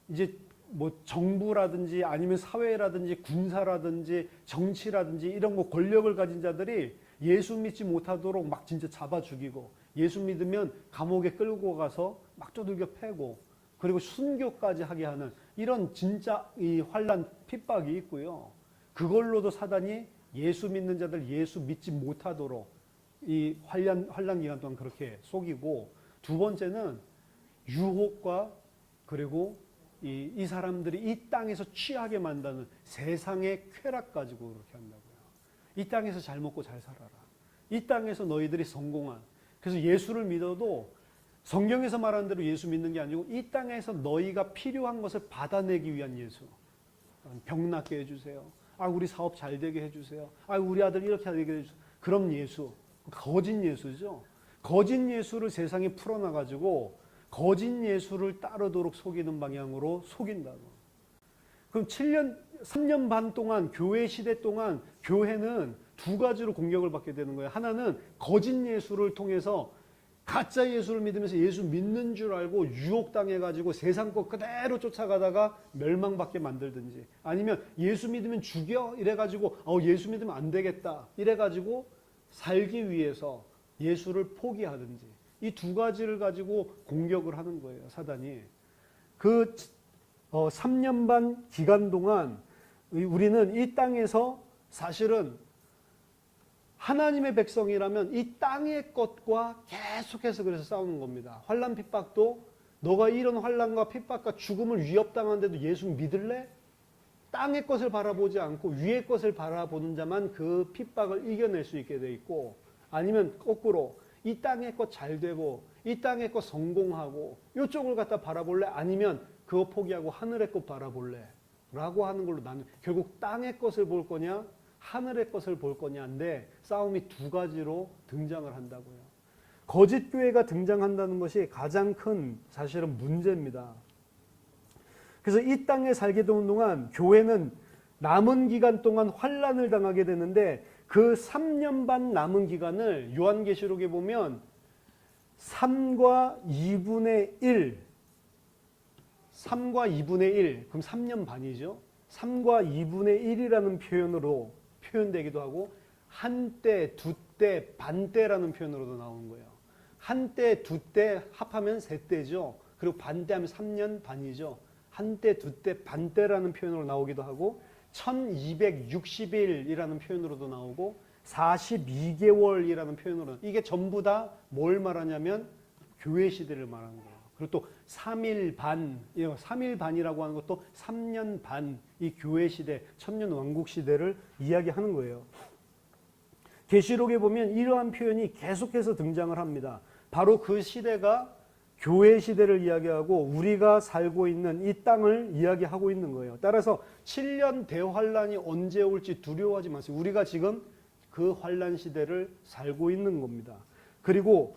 이제 뭐 정부라든지 아니면 사회라든지 군사라든지 정치라든지 이런 거 권력을 가진 자들이 예수 믿지 못하도록 막 진짜 잡아 죽이고 예수 믿으면 감옥에 끌고 가서 막 두들겨 패고 그리고 순교까지 하게 하는 이런 진짜 이 환란 핍박이 있고요. 그걸로도 사단이 예수 믿는 자들 예수 믿지 못하도록 이 환란 기간 동안 그렇게 속이고 두 번째는 유혹과 그리고 이 사람들이 이 땅에서 취하게 만드는 세상의 쾌락 가지고 그렇게 한다고요. 이 땅에서 잘 먹고 잘 살아라. 이 땅에서 너희들이 성공한. 그래서 예수를 믿어도 성경에서 말하는 대로 예수 믿는 게 아니고 이 땅에서 너희가 필요한 것을 받아내기 위한 예수. 병 낫게 해주세요. 우리 사업 잘 되게 해주세요. 우리 아들 이렇게 하게 해주세요. 그럼 예수. 거짓 예수죠. 거짓 예수를 세상에 풀어놔가지고 거짓 예수를 따르도록 속이는 방향으로 속인다고. 그럼 3년 반 동안 교회 시대 동안 교회는 두 가지로 공격을 받게 되는 거예요. 하나는 거짓 예수를 통해서 가짜 예수를 믿으면서 예수 믿는 줄 알고 유혹당해가지고 세상 것 그대로 쫓아가다가 멸망받게 만들든지 아니면 예수 믿으면 죽여 이래가지고 예수 믿으면 안 되겠다 이래가지고 살기 위해서 예수를 포기하든지 이 두 가지를 가지고 공격을 하는 거예요. 사단이. 그 3년 반 기간 동안 우리는 이 땅에서 사실은 하나님의 백성이라면 이 땅의 것과 계속해서 그래서 싸우는 겁니다. 환난 핍박도 너가 이런 환난과 핍박과 죽음을 위협당하는데도 예수 믿을래? 땅의 것을 바라보지 않고 위의 것을 바라보는 자만 그 핍박을 이겨낼 수 있게 돼 있고 아니면 거꾸로 이 땅의 것 잘 되고 이 땅의 것 성공하고 이쪽을 갖다 바라볼래? 아니면 그거 포기하고 하늘의 것 바라볼래? 라고 하는 걸로 나는 결국 땅의 것을 볼 거냐 하늘의 것을 볼 거냐인데 싸움이 두 가지로 등장을 한다고요. 거짓 교회가 등장한다는 것이 가장 큰 사실은 문제입니다. 그래서 이 땅에 살게 되는 동안 교회는 남은 기간 동안 환난을 당하게 되는데 그 3년 반 남은 기간을 요한계시록에 보면 3과 2분의 1, 3과 2분의 1, 그럼 3년 반이죠. 3과 2분의 1이라는 표현으로 표현되기도 하고 한때, 두때, 반때라는 표현으로도 나오는 거예요. 한때, 두때 합하면 세때죠. 그리고 반때하면 3년 반이죠. 한때, 두때, 반때라는 표현으로 나오기도 하고 1260일이라는 표현으로도 나오고 42개월이라는 표현으로 이게 전부 다 뭘 말하냐면 교회 시대를 말하는 거예요. 그리고 또 3일 반, 3일 반이라고 하는 것도 3년 반, 이 교회 시대, 천년 왕국 시대를 이야기하는 거예요. 계시록에 보면 이러한 표현이 계속해서 등장을 합니다. 바로 그 시대가 교회 시대를 이야기하고 우리가 살고 있는 이 땅을 이야기하고 있는 거예요. 따라서 7년 대환란이 언제 올지 두려워하지 마세요. 우리가 지금 그 환란 시대를 살고 있는 겁니다. 그리고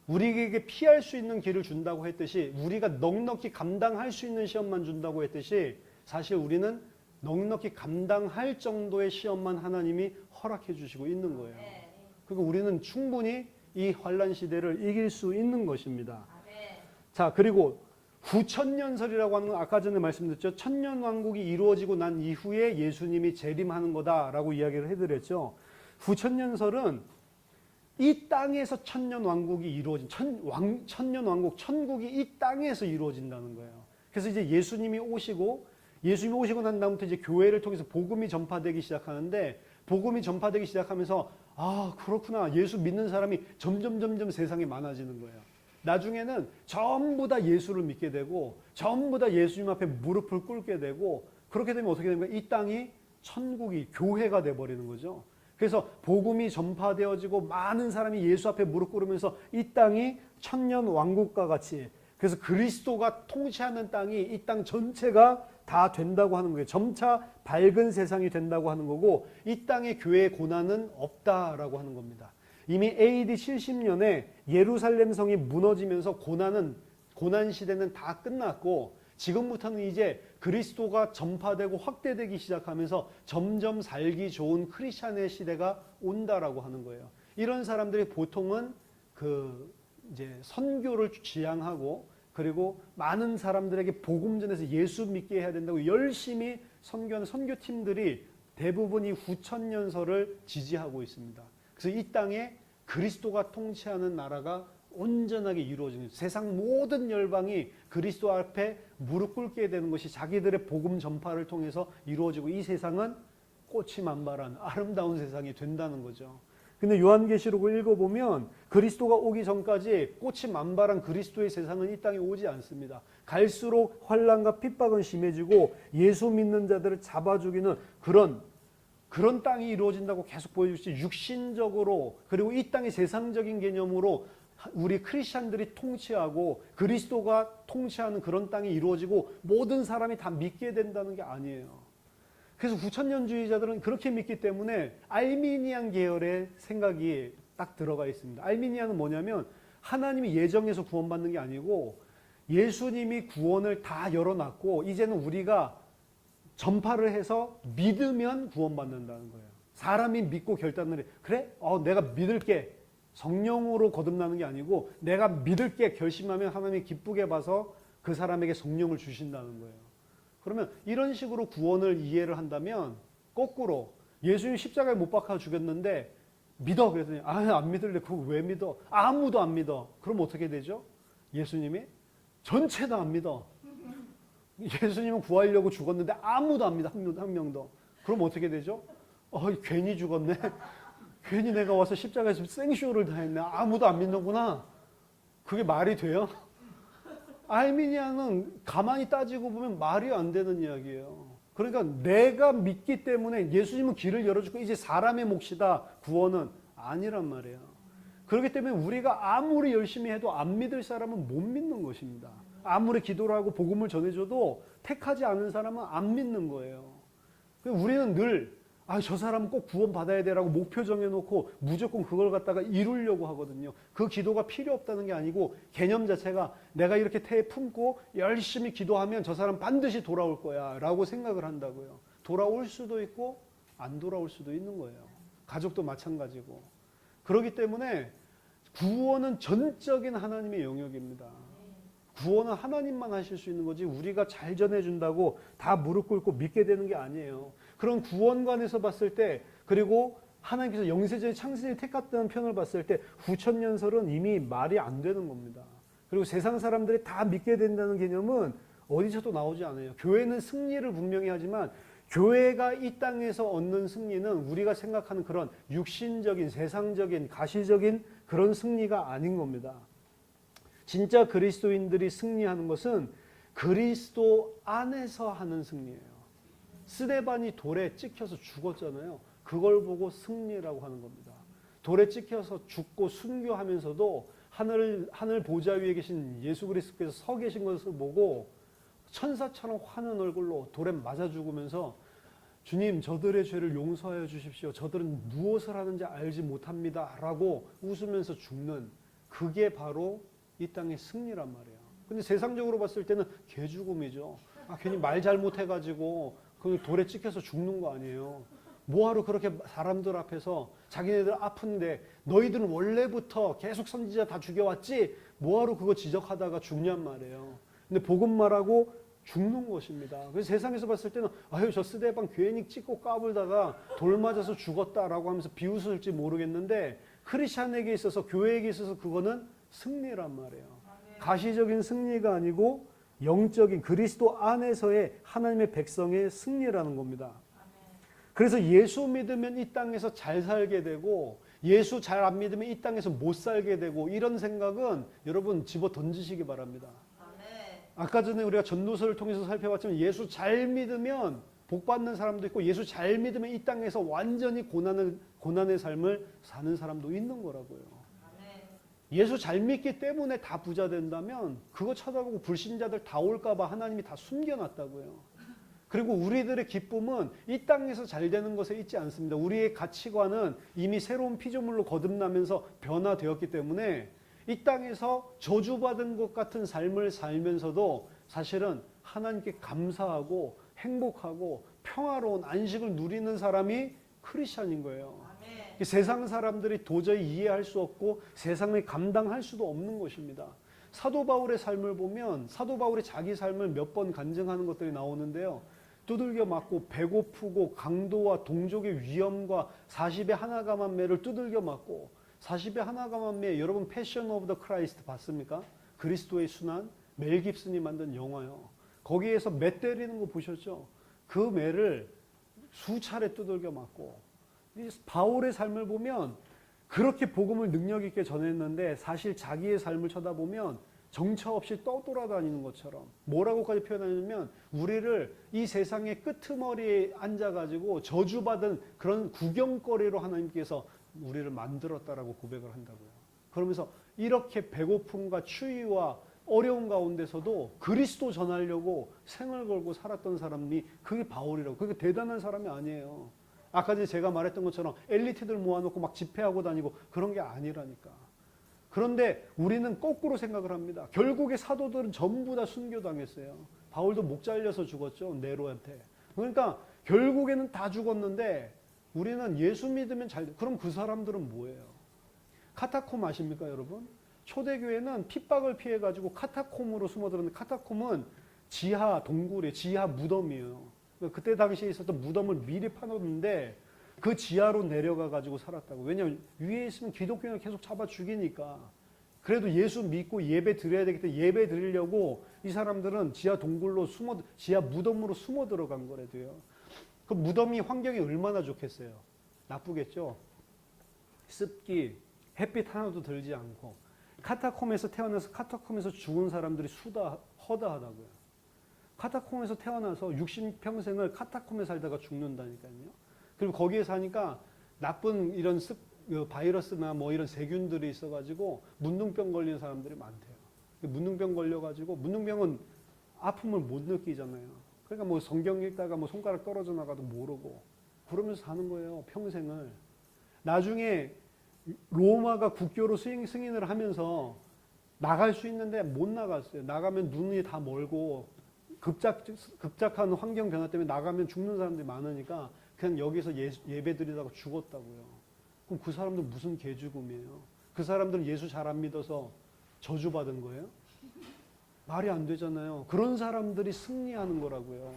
우리에게 피할 수 있는 길을 준다고 했듯이 우리가 넉넉히 감당할 수 있는 시험만 준다고 했듯이 사실 우리는 넉넉히 감당할 정도의 시험만 하나님이 허락해 주시고 있는 거예요. 그리고 우리는 충분히 이 환란 시대를 이길 수 있는 것입니다. 자, 그리고 후천년설이라고 하는 건 아까 전에 말씀드렸죠. 천년왕국이 이루어지고 난 이후에 예수님이 재림하는 거다라고 이야기를 해드렸죠. 후천년설은 이 땅에서 천년왕국이 이루어진 천년왕국, 천국이 이 땅에서 이루어진다는 거예요. 그래서 이제 예수님이 오시고 난 다음부터 이제 교회를 통해서 복음이 전파되기 시작하는데 복음이 전파되기 시작하면서 아, 그렇구나. 예수 믿는 사람이 점점 세상에 많아지는 거예요. 나중에는 전부 다 예수를 믿게 되고 전부 다 예수님 앞에 무릎을 꿇게 되고 그렇게 되면 어떻게 됩니까? 이 땅이 천국이 교회가 돼버리는 거죠. 그래서 복음이 전파되어지고 많은 사람이 예수 앞에 무릎 꿇으면서 이 땅이 천년 왕국과 같이 그래서 그리스도가 통치하는 땅이 이 땅 전체가 다 된다고 하는 거예요. 점차 밝은 세상이 된다고 하는 거고 이 땅의 교회의 고난은 없다라고 하는 겁니다. 이미 AD 70년에 예루살렘 성이 무너지면서 고난 시대는 다 끝났고 지금부터는 이제 그리스도가 전파되고 확대되기 시작하면서 점점 살기 좋은 크리스찬의 시대가 온다라고 하는 거예요. 이런 사람들이 보통은 이제 선교를 지향하고 그리고 많은 사람들에게 복음 전해서 예수 믿게 해야 된다고 열심히 선교하는 선교팀들이 대부분 이 후천년설을 지지하고 있습니다. 그래서 이 땅에 그리스도가 통치하는 나라가 온전하게 이루어지는 세상 모든 열방이 그리스도 앞에 무릎 꿇게 되는 것이 자기들의 복음 전파를 통해서 이루어지고 이 세상은 꽃이 만발한 아름다운 세상이 된다는 거죠. 근데 요한계시록을 읽어보면 그리스도가 오기 전까지 꽃이 만발한 그리스도의 세상은 이 땅에 오지 않습니다. 갈수록 환난과 핍박은 심해지고 예수 믿는 자들을 잡아 죽이는 그런 땅이 이루어진다고 계속 보여주시 육신적으로 그리고 이 땅의 세상적인 개념으로 우리 크리스찬들이 통치하고 그리스도가 통치하는 그런 땅이 이루어지고 모든 사람이 다 믿게 된다는 게 아니에요. 그래서 후천년주의자들은 그렇게 믿기 때문에 알미니안 계열의 생각이 딱 들어가 있습니다. 알미니안은 뭐냐면 하나님이 예정해서 구원받는 게 아니고 예수님이 구원을 다 열어놨고 이제는 우리가 전파를 해서 믿으면 구원받는다는 거예요. 사람이 믿고 결단을 해. 그래? 내가 믿을게. 성령으로 거듭나는 게 아니고 내가 믿을게 결심하면 하나님이 기쁘게 봐서 그 사람에게 성령을 주신다는 거예요. 그러면 이런 식으로 구원을 이해를 한다면 거꾸로 예수님 십자가에 못 박아 죽였는데 믿어 그랬더니 안 믿을래. 그거 왜 믿어? 아무도 안 믿어. 그럼 어떻게 되죠? 예수님이 전체 다 안 믿어. 예수님은 구하려고 죽었는데 아무도 안 믿어. 한 명도. 그럼 어떻게 되죠? 괜히 죽었네. 괜히 내가 와서 십자가에서 생쇼를 다 했네. 아무도 안 믿는구나. 그게 말이 돼요? 알미니아는 가만히 따지고 보면 말이 안 되는 이야기예요. 그러니까 내가 믿기 때문에 예수님은 길을 열어주고 이제 사람의 몫이다. 구원은 아니란 말이에요. 그렇기 때문에 우리가 아무리 열심히 해도 안 믿을 사람은 못 믿는 것입니다. 아무리 기도를 하고 복음을 전해줘도 택하지 않은 사람은 안 믿는 거예요. 우리는 늘 아, 저 사람은 꼭 구원 받아야 되라고 목표 정해놓고 무조건 그걸 갖다가 이루려고 하거든요. 그 기도가 필요 없다는 게 아니고 개념 자체가 내가 이렇게 태에 품고 열심히 기도하면 저 사람 반드시 돌아올 거야 라고 생각을 한다고요. 돌아올 수도 있고 안 돌아올 수도 있는 거예요. 가족도 마찬가지고. 그렇기 때문에 구원은 전적인 하나님의 영역입니다. 구원은 하나님만 하실 수 있는 거지 우리가 잘 전해준다고 다 무릎 꿇고 믿게 되는 게 아니에요. 그런 구원관에서 봤을 때, 그리고 하나님께서 영세전에 창세전에 택했다는 편을 봤을 때 후천년설은 이미 말이 안 되는 겁니다. 그리고 세상 사람들이 다 믿게 된다는 개념은 어디서도 나오지 않아요. 교회는 승리를 분명히 하지만 교회가 이 땅에서 얻는 승리는 우리가 생각하는 그런 육신적인, 세상적인, 가시적인 그런 승리가 아닌 겁니다. 진짜 그리스도인들이 승리하는 것은 그리스도 안에서 하는 승리예요. 스데반이 돌에 찍혀서 죽었잖아요. 그걸 보고 승리라고 하는 겁니다. 돌에 찍혀서 죽고 순교하면서도 하늘 보좌 위에 계신 예수 그리스도께서 서 계신 것을 보고 천사처럼 환한 얼굴로 돌에 맞아 죽으면서 주님 저들의 죄를 용서하여 주십시오. 저들은 무엇을 하는지 알지 못합니다. 라고 웃으면서 죽는 그게 바로 이 땅의 승리란 말이에요. 근데 세상적으로 봤을 때는 개죽음이죠. 괜히 말 잘못해가지고 그 돌에 찍혀서 죽는 거 아니에요. 뭐하러 그렇게 사람들 앞에서 자기네들 아픈데 너희들은 원래부터 계속 선지자 다 죽여왔지 뭐하러 그거 지적하다가 죽냔 말이에요. 근데 복음 말하고 죽는 것입니다. 그래서 세상에서 봤을 때는 아유 저 스데반 괜히 찍고 까불다가 돌 맞아서 죽었다라고 하면서 비웃을지 모르겠는데 크리스찬에게 있어서 교회에게 있어서 그거는 승리란 말이에요. 가시적인 승리가 아니고 영적인 그리스도 안에서의 하나님의 백성의 승리라는 겁니다. 그래서 예수 믿으면 이 땅에서 잘 살게 되고 예수 잘 안 믿으면 이 땅에서 못 살게 되고 이런 생각은 여러분 집어 던지시기 바랍니다. 아까 전에 우리가 전도서를 통해서 살펴봤지만 예수 잘 믿으면 복 받는 사람도 있고 예수 잘 믿으면 이 땅에서 완전히 고난의 삶을 사는 사람도 있는 거라고요. 예수 잘 믿기 때문에 다 부자 된다면 그거 쳐다보고 불신자들 다 올까봐 하나님이 다 숨겨놨다고요. 그리고 우리들의 기쁨은 이 땅에서 잘 되는 것에 있지 않습니다. 우리의 가치관은 이미 새로운 피조물로 거듭나면서 변화되었기 때문에 이 땅에서 저주받은 것 같은 삶을 살면서도 사실은 하나님께 감사하고 행복하고 평화로운 안식을 누리는 사람이 크리스찬인 거예요. 세상 사람들이 도저히 이해할 수 없고 세상을 감당할 수도 없는 것입니다. 사도 바울의 삶을 보면 사도 바울의 자기 삶을 몇 번 간증하는 것들이 나오는데요. 두들겨 맞고 배고프고 강도와 동족의 위험과 40의 하나가만매를 두들겨 맞고 40의 하나가만매 여러분 패션 오브 더 크라이스트 봤습니까? 그리스도의 순환 멜 깁슨이 만든 영화요. 거기에서 매 때리는 거 보셨죠? 그 매를 수차례 두들겨 맞고 바울의 삶을 보면 그렇게 복음을 능력 있게 전했는데 사실 자기의 삶을 쳐다보면 정처 없이 떠돌아다니는 것처럼 뭐라고까지 표현하냐면 우리를 이 세상의 끄트머리에 앉아가지고 저주받은 그런 구경거리로 하나님께서 우리를 만들었다라고 고백을 한다고요. 그러면서 이렇게 배고픔과 추위와 어려운 가운데서도 그리스도 전하려고 생을 걸고 살았던 사람이 그게 바울이라고. 그게 대단한 사람이 아니에요. 아까 전에 제가 말했던 것처럼 엘리트들 모아놓고 막 집회하고 다니고 그런 게 아니라니까. 그런데 우리는 거꾸로 생각을 합니다. 결국에 사도들은 전부 다 순교당했어요. 바울도 목 잘려서 죽었죠. 네로한테. 그러니까 결국에는 다 죽었는데 우리는 예수 믿으면 잘 돼. 그럼 그 사람들은 뭐예요? 카타콤 아십니까 여러분? 초대교회는 핍박을 피해가지고 카타콤으로 숨어들었는데 카타콤은 지하 동굴이에요. 지하 무덤이에요. 그때 당시에 있었던 무덤을 미리 파놓는데 그 지하로 내려가가지고 살았다고. 왜냐하면 위에 있으면 기독교인을 계속 잡아 죽이니까. 그래도 예수 믿고 예배 드려야 되기 때문에 예배 드리려고 이 사람들은 지하 동굴로 지하 무덤으로 숨어 들어간 거래도요. 그 무덤이 환경이 얼마나 좋겠어요. 나쁘겠죠. 습기, 햇빛 하나도 들지 않고. 카타콤에서 태어나서 카타콤에서 죽은 사람들이 허다하다고요. 카타콤에서 태어나서 60평생을 카타콤에 살다가 죽는다니까요. 그리고 거기에 사니까 나쁜 이런 바이러스나 뭐 이런 세균들이 있어가지고 문둥병 걸리는 사람들이 많대요. 문둥병 걸려가지고 문둥병은 아픔을 못 느끼잖아요. 그러니까 뭐 성경 읽다가 뭐 손가락 떨어져 나가도 모르고 그러면서 사는 거예요. 평생을. 나중에 로마가 국교로 승인을 하면서 나갈 수 있는데 못 나갔어요. 나가면 눈이 다 멀고 급작한 환경 변화 때문에 나가면 죽는 사람들이 많으니까 그냥 여기서 예배 드리다가 죽었다고요. 그럼 그 사람들 무슨 개죽음이에요? 그 사람들은 예수 잘 안 믿어서 저주받은 거예요? 말이 안 되잖아요. 그런 사람들이 승리하는 거라고요.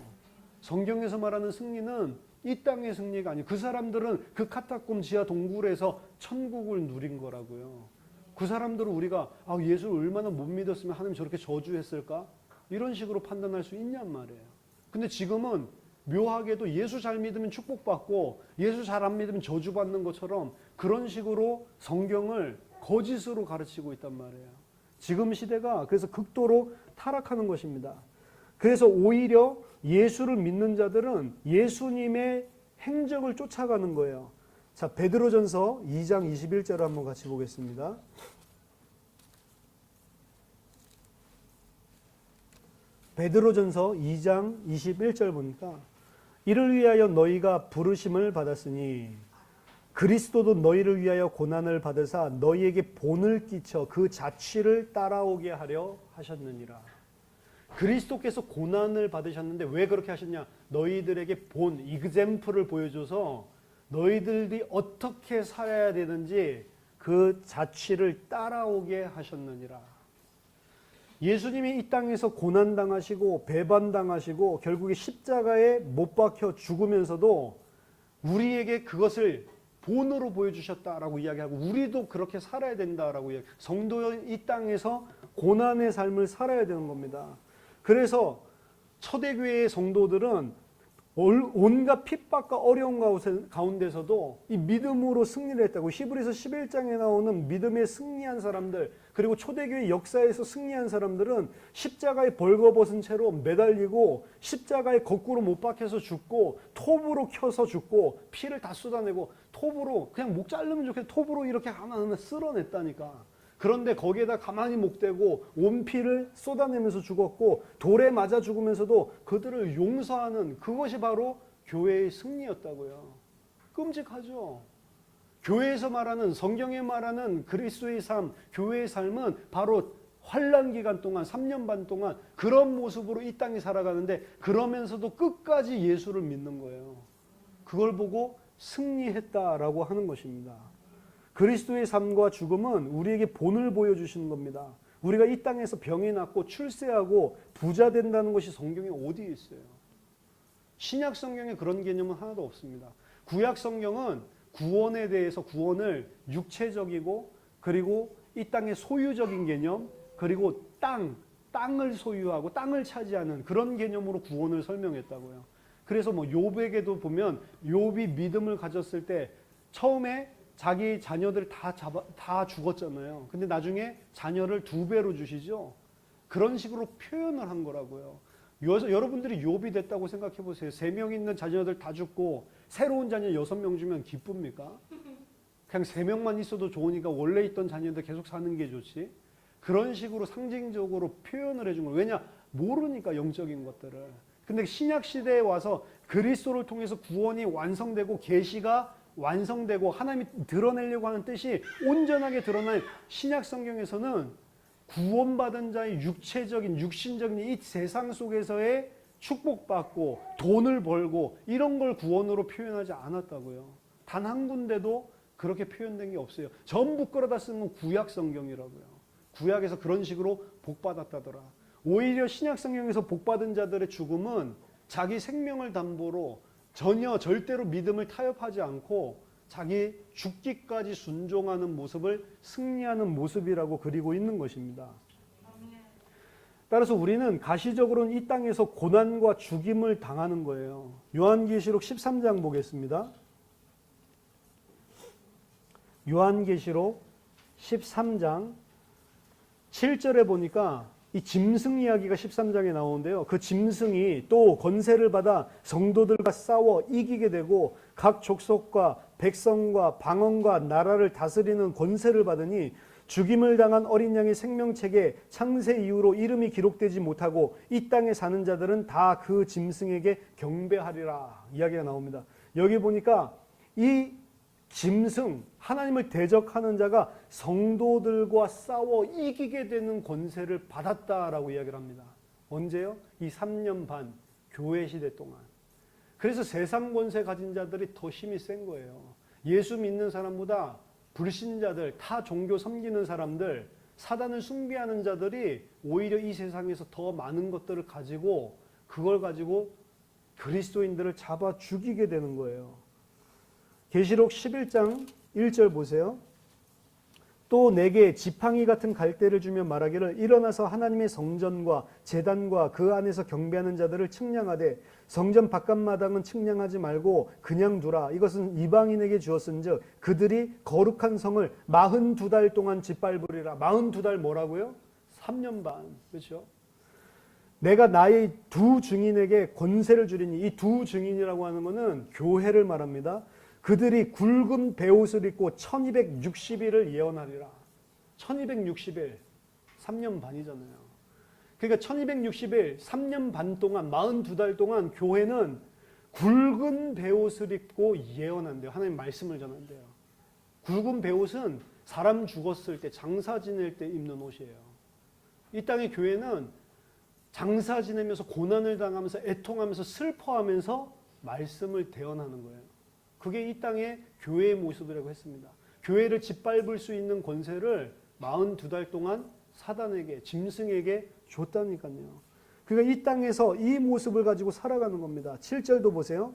성경에서 말하는 승리는 이 땅의 승리가 아니에요. 그 사람들은 그 카타콤 지하 동굴에서 천국을 누린 거라고요. 그 사람들은 우리가 예수를 얼마나 못 믿었으면 하나님 저렇게 저주했을까? 이런 식으로 판단할 수 있냔 말이에요. 근데 지금은 묘하게도 예수 잘 믿으면 축복받고 예수 잘 안 믿으면 저주받는 것처럼 그런 식으로 성경을 거짓으로 가르치고 있단 말이에요. 지금 시대가 그래서 극도로 타락하는 것입니다. 그래서 오히려 예수를 믿는 자들은 예수님의 행적을 쫓아가는 거예요. 자, 베드로전서 2장 21절을 한번 같이 보겠습니다. 베드로전서 2장 21절 보니까 이를 위하여 너희가 부르심을 받았으니 그리스도도 너희를 위하여 고난을 받으사 너희에게 본을 끼쳐 그 자취를 따라오게 하려 하셨느니라. 그리스도께서 고난을 받으셨는데 왜 그렇게 하셨냐? 너희들에게 본, 이그젬플을 보여줘서 너희들이 어떻게 살아야 되는지 그 자취를 따라오게 하셨느니라. 예수님이 이 땅에서 고난당하시고 배반당하시고 결국에 십자가에 못 박혀 죽으면서도 우리에게 그것을 본으로 보여주셨다라고 이야기하고 우리도 그렇게 살아야 된다라고 이야기. 성도는 이 땅에서 고난의 삶을 살아야 되는 겁니다. 그래서 초대교회의 성도들은 온갖 핍박과 어려운 가운데서도 이 믿음으로 승리를 했다고. 히브리서 11장에 나오는 믿음에 승리한 사람들, 그리고 초대교회 역사에서 승리한 사람들은 십자가에 벌거벗은 채로 매달리고 십자가에 거꾸로 못 박혀서 죽고 톱으로 켜서 죽고 피를 다 쏟아내고 톱으로 그냥 목 자르면 좋겠다 톱으로 이렇게 하나하나 쓸어냈다니까. 그런데 거기에다 가만히 목대고 온 피를 쏟아내면서 죽었고 돌에 맞아 죽으면서도 그들을 용서하는 그것이 바로 교회의 승리였다고요. 끔찍하죠. 교회에서 말하는 성경에 말하는 그리스도의 삶, 교회의 삶은 바로 환난 기간 동안 3년 반 동안 그런 모습으로 이 땅에 살아가는데 그러면서도 끝까지 예수를 믿는 거예요. 그걸 보고 승리했다라고 하는 것입니다. 그리스도의 삶과 죽음은 우리에게 본을 보여주시는 겁니다. 우리가 이 땅에서 병이 낫고 출세하고 부자 된다는 것이 성경에 어디에 있어요? 신약 성경에 그런 개념은 하나도 없습니다. 구약 성경은 구원에 대해서 구원을 육체적이고 그리고 이 땅의 소유적인 개념 그리고 땅을 소유하고 땅을 차지하는 그런 개념으로 구원을 설명했다고요. 그래서 뭐 욥에게도 보면 욥이 믿음을 가졌을 때 처음에 자기 자녀들 다 죽었잖아요. 근데 나중에 자녀를 2배로 주시죠. 그런 식으로 표현을 한 거라고요. 여러분들이 욥이 됐다고 생각해 보세요. 3명 있는 자녀들 다 죽고 새로운 자녀 6명 주면 기쁩니까? 그냥 3명만 있어도 좋으니까 원래 있던 자녀들 계속 사는 게 좋지. 그런 식으로 상징적으로 표현을 해준 거예요. 왜냐? 모르니까 영적인 것들을. 근데 신약 시대에 와서 그리스도를 통해서 구원이 완성되고 계시가 완성되고 하나님이 드러내려고 하는 뜻이 온전하게 드러난 신약 성경에서는 구원받은 자의 육체적인 육신적인 이 세상 속에서의 축복받고 돈을 벌고 이런 걸 구원으로 표현하지 않았다고요. 단 한 군데도 그렇게 표현된 게 없어요. 전부 끌어다 쓰는 구약 성경이라고요. 구약에서 그런 식으로 복받았다더라. 오히려 신약 성경에서 복받은 자들의 죽음은 자기 생명을 담보로 전혀 절대로 믿음을 타협하지 않고 자기 죽기까지 순종하는 모습을 승리하는 모습이라고 그리고 있는 것입니다. 따라서 우리는 가시적으로는 이 땅에서 고난과 죽임을 당하는 거예요. 요한계시록 13장 보겠습니다. 요한계시록 13장 7절에 보니까 이 짐승 이야기가 13장에 나오는데요. 그 짐승이 또 권세를 받아 성도들과 싸워 이기게 되고 각 족속과 백성과 방언과 나라를 다스리는 권세를 받으니 죽임을 당한 어린 양의 생명책에 창세 이후로 이름이 기록되지 못하고 이 땅에 사는 자들은 다 그 짐승에게 경배하리라 이야기가 나옵니다. 여기 보니까 이 짐승, 하나님을 대적하는 자가 성도들과 싸워 이기게 되는 권세를 받았다라고 이야기를 합니다. 언제요? 이 3년 반 교회 시대 동안. 그래서 세상 권세 가진 자들이 더 힘이 센 거예요. 예수 믿는 사람보다 불신자들, 타 종교 섬기는 사람들, 사단을 숭배하는 자들이 오히려 이 세상에서 더 많은 것들을 가지고 그걸 가지고 그리스도인들을 잡아 죽이게 되는 거예요. 계시록 11장 1절 보세요. 또 내게 지팡이 같은 갈대를 주며 말하기를 일어나서 하나님의 성전과 제단과 그 안에서 경배하는 자들을 측량하되 성전 바깥마당은 측량하지 말고 그냥 두라. 이것은 이방인에게 주었은즉 그들이 거룩한 성을 42달 동안 짓밟으리라. 42달 뭐라고요? 3년 반. 그렇죠? 내가 나의 두 증인에게 권세를 주리니, 이 두 증인이라고 하는 것은 교회를 말합니다. 그들이 굵은 베옷을 입고 1260일을 예언하리라. 1260일, 3년 반이잖아요. 그러니까 1260일, 3년 반 동안, 42달 동안 교회는 굵은 베옷을 입고 예언한대요. 하나님 말씀을 전한대요. 굵은 베옷은 사람 죽었을 때, 장사 지낼 때 입는 옷이에요. 이 땅의 교회는 장사 지내면서 고난을 당하면서 애통하면서 슬퍼하면서 말씀을 대언하는 거예요. 그게 이 땅의 교회의 모습이라고 했습니다. 교회를 짓밟을 수 있는 권세를 42달 동안 사단에게, 짐승에게 줬다니까요. 그러니까 이 땅에서 이 모습을 가지고 살아가는 겁니다. 7절도 보세요.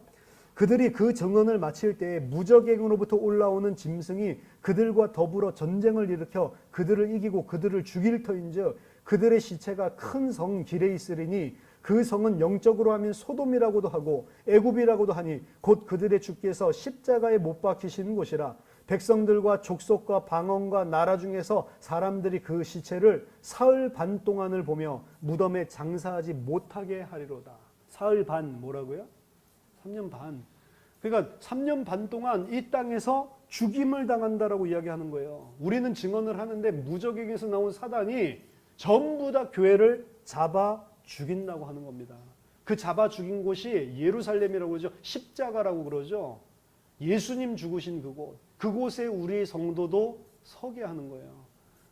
그들이 그 정언을 마칠 때에 무적행으로부터 올라오는 짐승이 그들과 더불어 전쟁을 일으켜 그들을 이기고 그들을 죽일 터인즉 그들의 시체가 큰 성 길에 있으리니 그 성은 영적으로 하면 소돔이라고도 하고 애굽이라고도 하니 곧 그들의 주께서 십자가에 못 박히시는 곳이라. 백성들과 족속과 방언과 나라 중에서 사람들이 그 시체를 사흘 반 동안을 보며 무덤에 장사하지 못하게 하리로다. 사흘 반 뭐라고요? 3년 반. 그러니까 3년 반 동안 이 땅에서 죽임을 당한다라고 이야기하는 거예요. 우리는 증언을 하는데 무적에게서 나온 사단이 전부 다 교회를 잡아 죽인다고 하는 겁니다. 그 잡아 죽인 곳이 예루살렘이라고 그러죠. 십자가라고 그러죠. 예수님 죽으신 그곳. 그곳에 우리 성도도 서게 하는 거예요.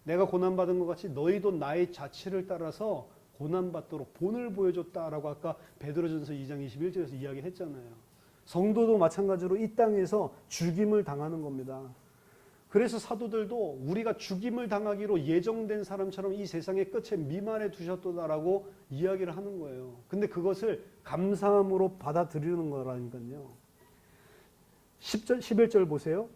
내가 고난받은 것 같이 너희도 나의 자취를 따라서 고난받도록 본을 보여줬다라고 아까 베드로전서 2장 21절에서 이야기했잖아요. 성도도 마찬가지로 이 땅에서 죽임을 당하는 겁니다. 그래서 사도들도 우리가 죽임을 당하기로 예정된 사람처럼 이 세상의 끝에 미만해 두셨도다라고 이야기를 하는 거예요. 근데 그것을 감사함으로 받아들이는 거라니까요. 10절, 11절 보세요.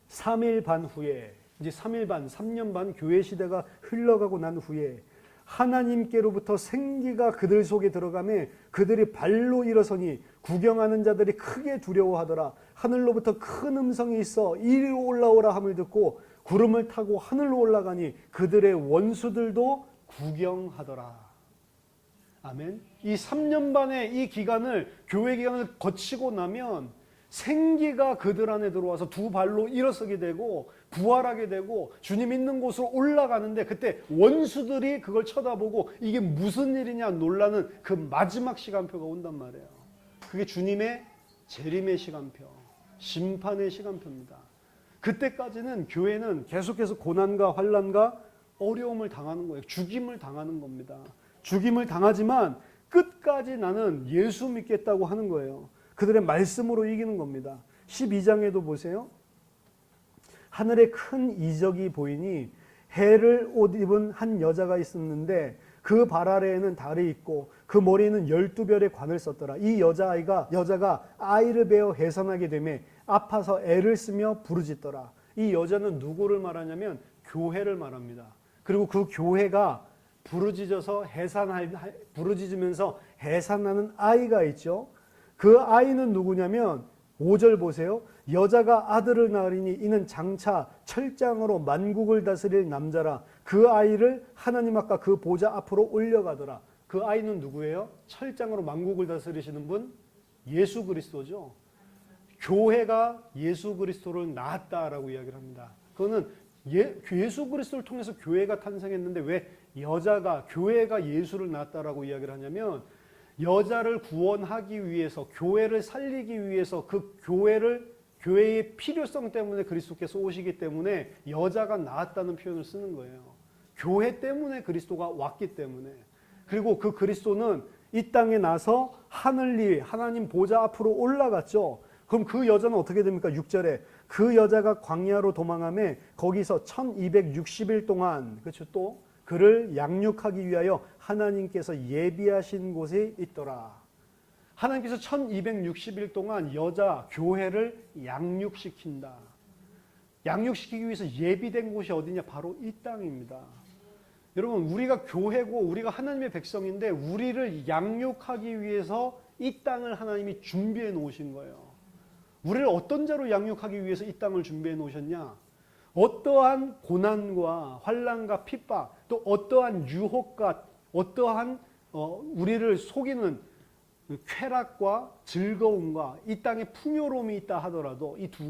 3일 반 후에, 이제 3일 반, 3년 반 교회 시대가 흘러가고 난 후에 하나님께로부터 생기가 그들 속에 들어가매 그들이 발로 일어서니 구경하는 자들이 크게 두려워하더라. 하늘로부터 큰 음성이 있어 이리로 올라오라 함을 듣고 구름을 타고 하늘로 올라가니 그들의 원수들도 구경하더라. 아멘. 이 3년 반의 이 기간을, 교회 기간을 거치고 나면 생기가 그들 안에 들어와서 두 발로 일어서게 되고 부활하게 되고 주님 있는 곳으로 올라가는데 그때 원수들이 그걸 쳐다보고 이게 무슨 일이냐 놀라는 그 마지막 시간표가 온단 말이에요. 그게 주님의 재림의 시간표, 심판의 시간표입니다. 그때까지는 교회는 계속해서 고난과 환난과 어려움을 당하는 거예요. 죽임을 당하는 겁니다. 죽임을 당하지만 끝까지 나는 예수 믿겠다고 하는 거예요. 그들의 말씀으로 이기는 겁니다. 12장에도 보세요. 하늘에 큰 이적이 보이니 해를 옷 입은 한 여자가 있었는데 그 발 아래에는 달이 있고 그 머리에는 12별의 관을 썼더라. 이 여자가 아이를 베어 해산하게 되며 아파서 애를 쓰며 부르짖더라. 이 여자는 누구를 말하냐면 교회를 말합니다. 그리고 그 교회가 부르짖으면서 해산하는 아이가 있죠. 그 아이는 누구냐면 5절 보세요. 여자가 아들을 낳으리니 이는 장차 철장으로 만국을 다스릴 남자라. 그 아이를 하나님 아까 그 보좌 앞으로 올려가더라. 그 아이는 누구예요? 철장으로 만국을 다스리시는 분? 예수 그리스도죠. 교회가 예수 그리스도를 낳았다라고 이야기를 합니다. 그거는 예수 그리스도를 통해서 교회가 탄생했는데 왜 교회가 예수를 낳았다라고 이야기를 하냐면 여자를 구원하기 위해서, 교회를 살리기 위해서, 그 교회의 필요성 때문에 그리스도께서 오시기 때문에 여자가 나왔다는 표현을 쓰는 거예요. 교회 때문에 그리스도가 왔기 때문에. 그리고 그 그리스도는 이 땅에 나서 하늘리 하나님 보좌 앞으로 올라갔죠. 그럼 그 여자는 어떻게 됩니까? 6절에 그 여자가 광야로 도망하며 거기서 1260일 동안, 그렇죠, 또 그를 양육하기 위하여 하나님께서 예비하신 곳에 있더라. 하나님께서 1260일 동안 여자 교회를 양육시킨다. 양육시키기 위해서 예비된 곳이 어디냐? 바로 이 땅입니다. 여러분, 우리가 교회고 우리가 하나님의 백성인데 우리를 양육하기 위해서 이 땅을 하나님이 준비해 놓으신 거예요. 우리를 어떤 자로 양육하기 위해서 이 땅을 준비해 놓으셨냐? 어떠한 고난과 환난과 핍박, 또 어떠한 유혹과 어떠한 우리를 속이는 쾌락과 즐거움과 이 땅에 풍요로움이 있다 하더라도 이 두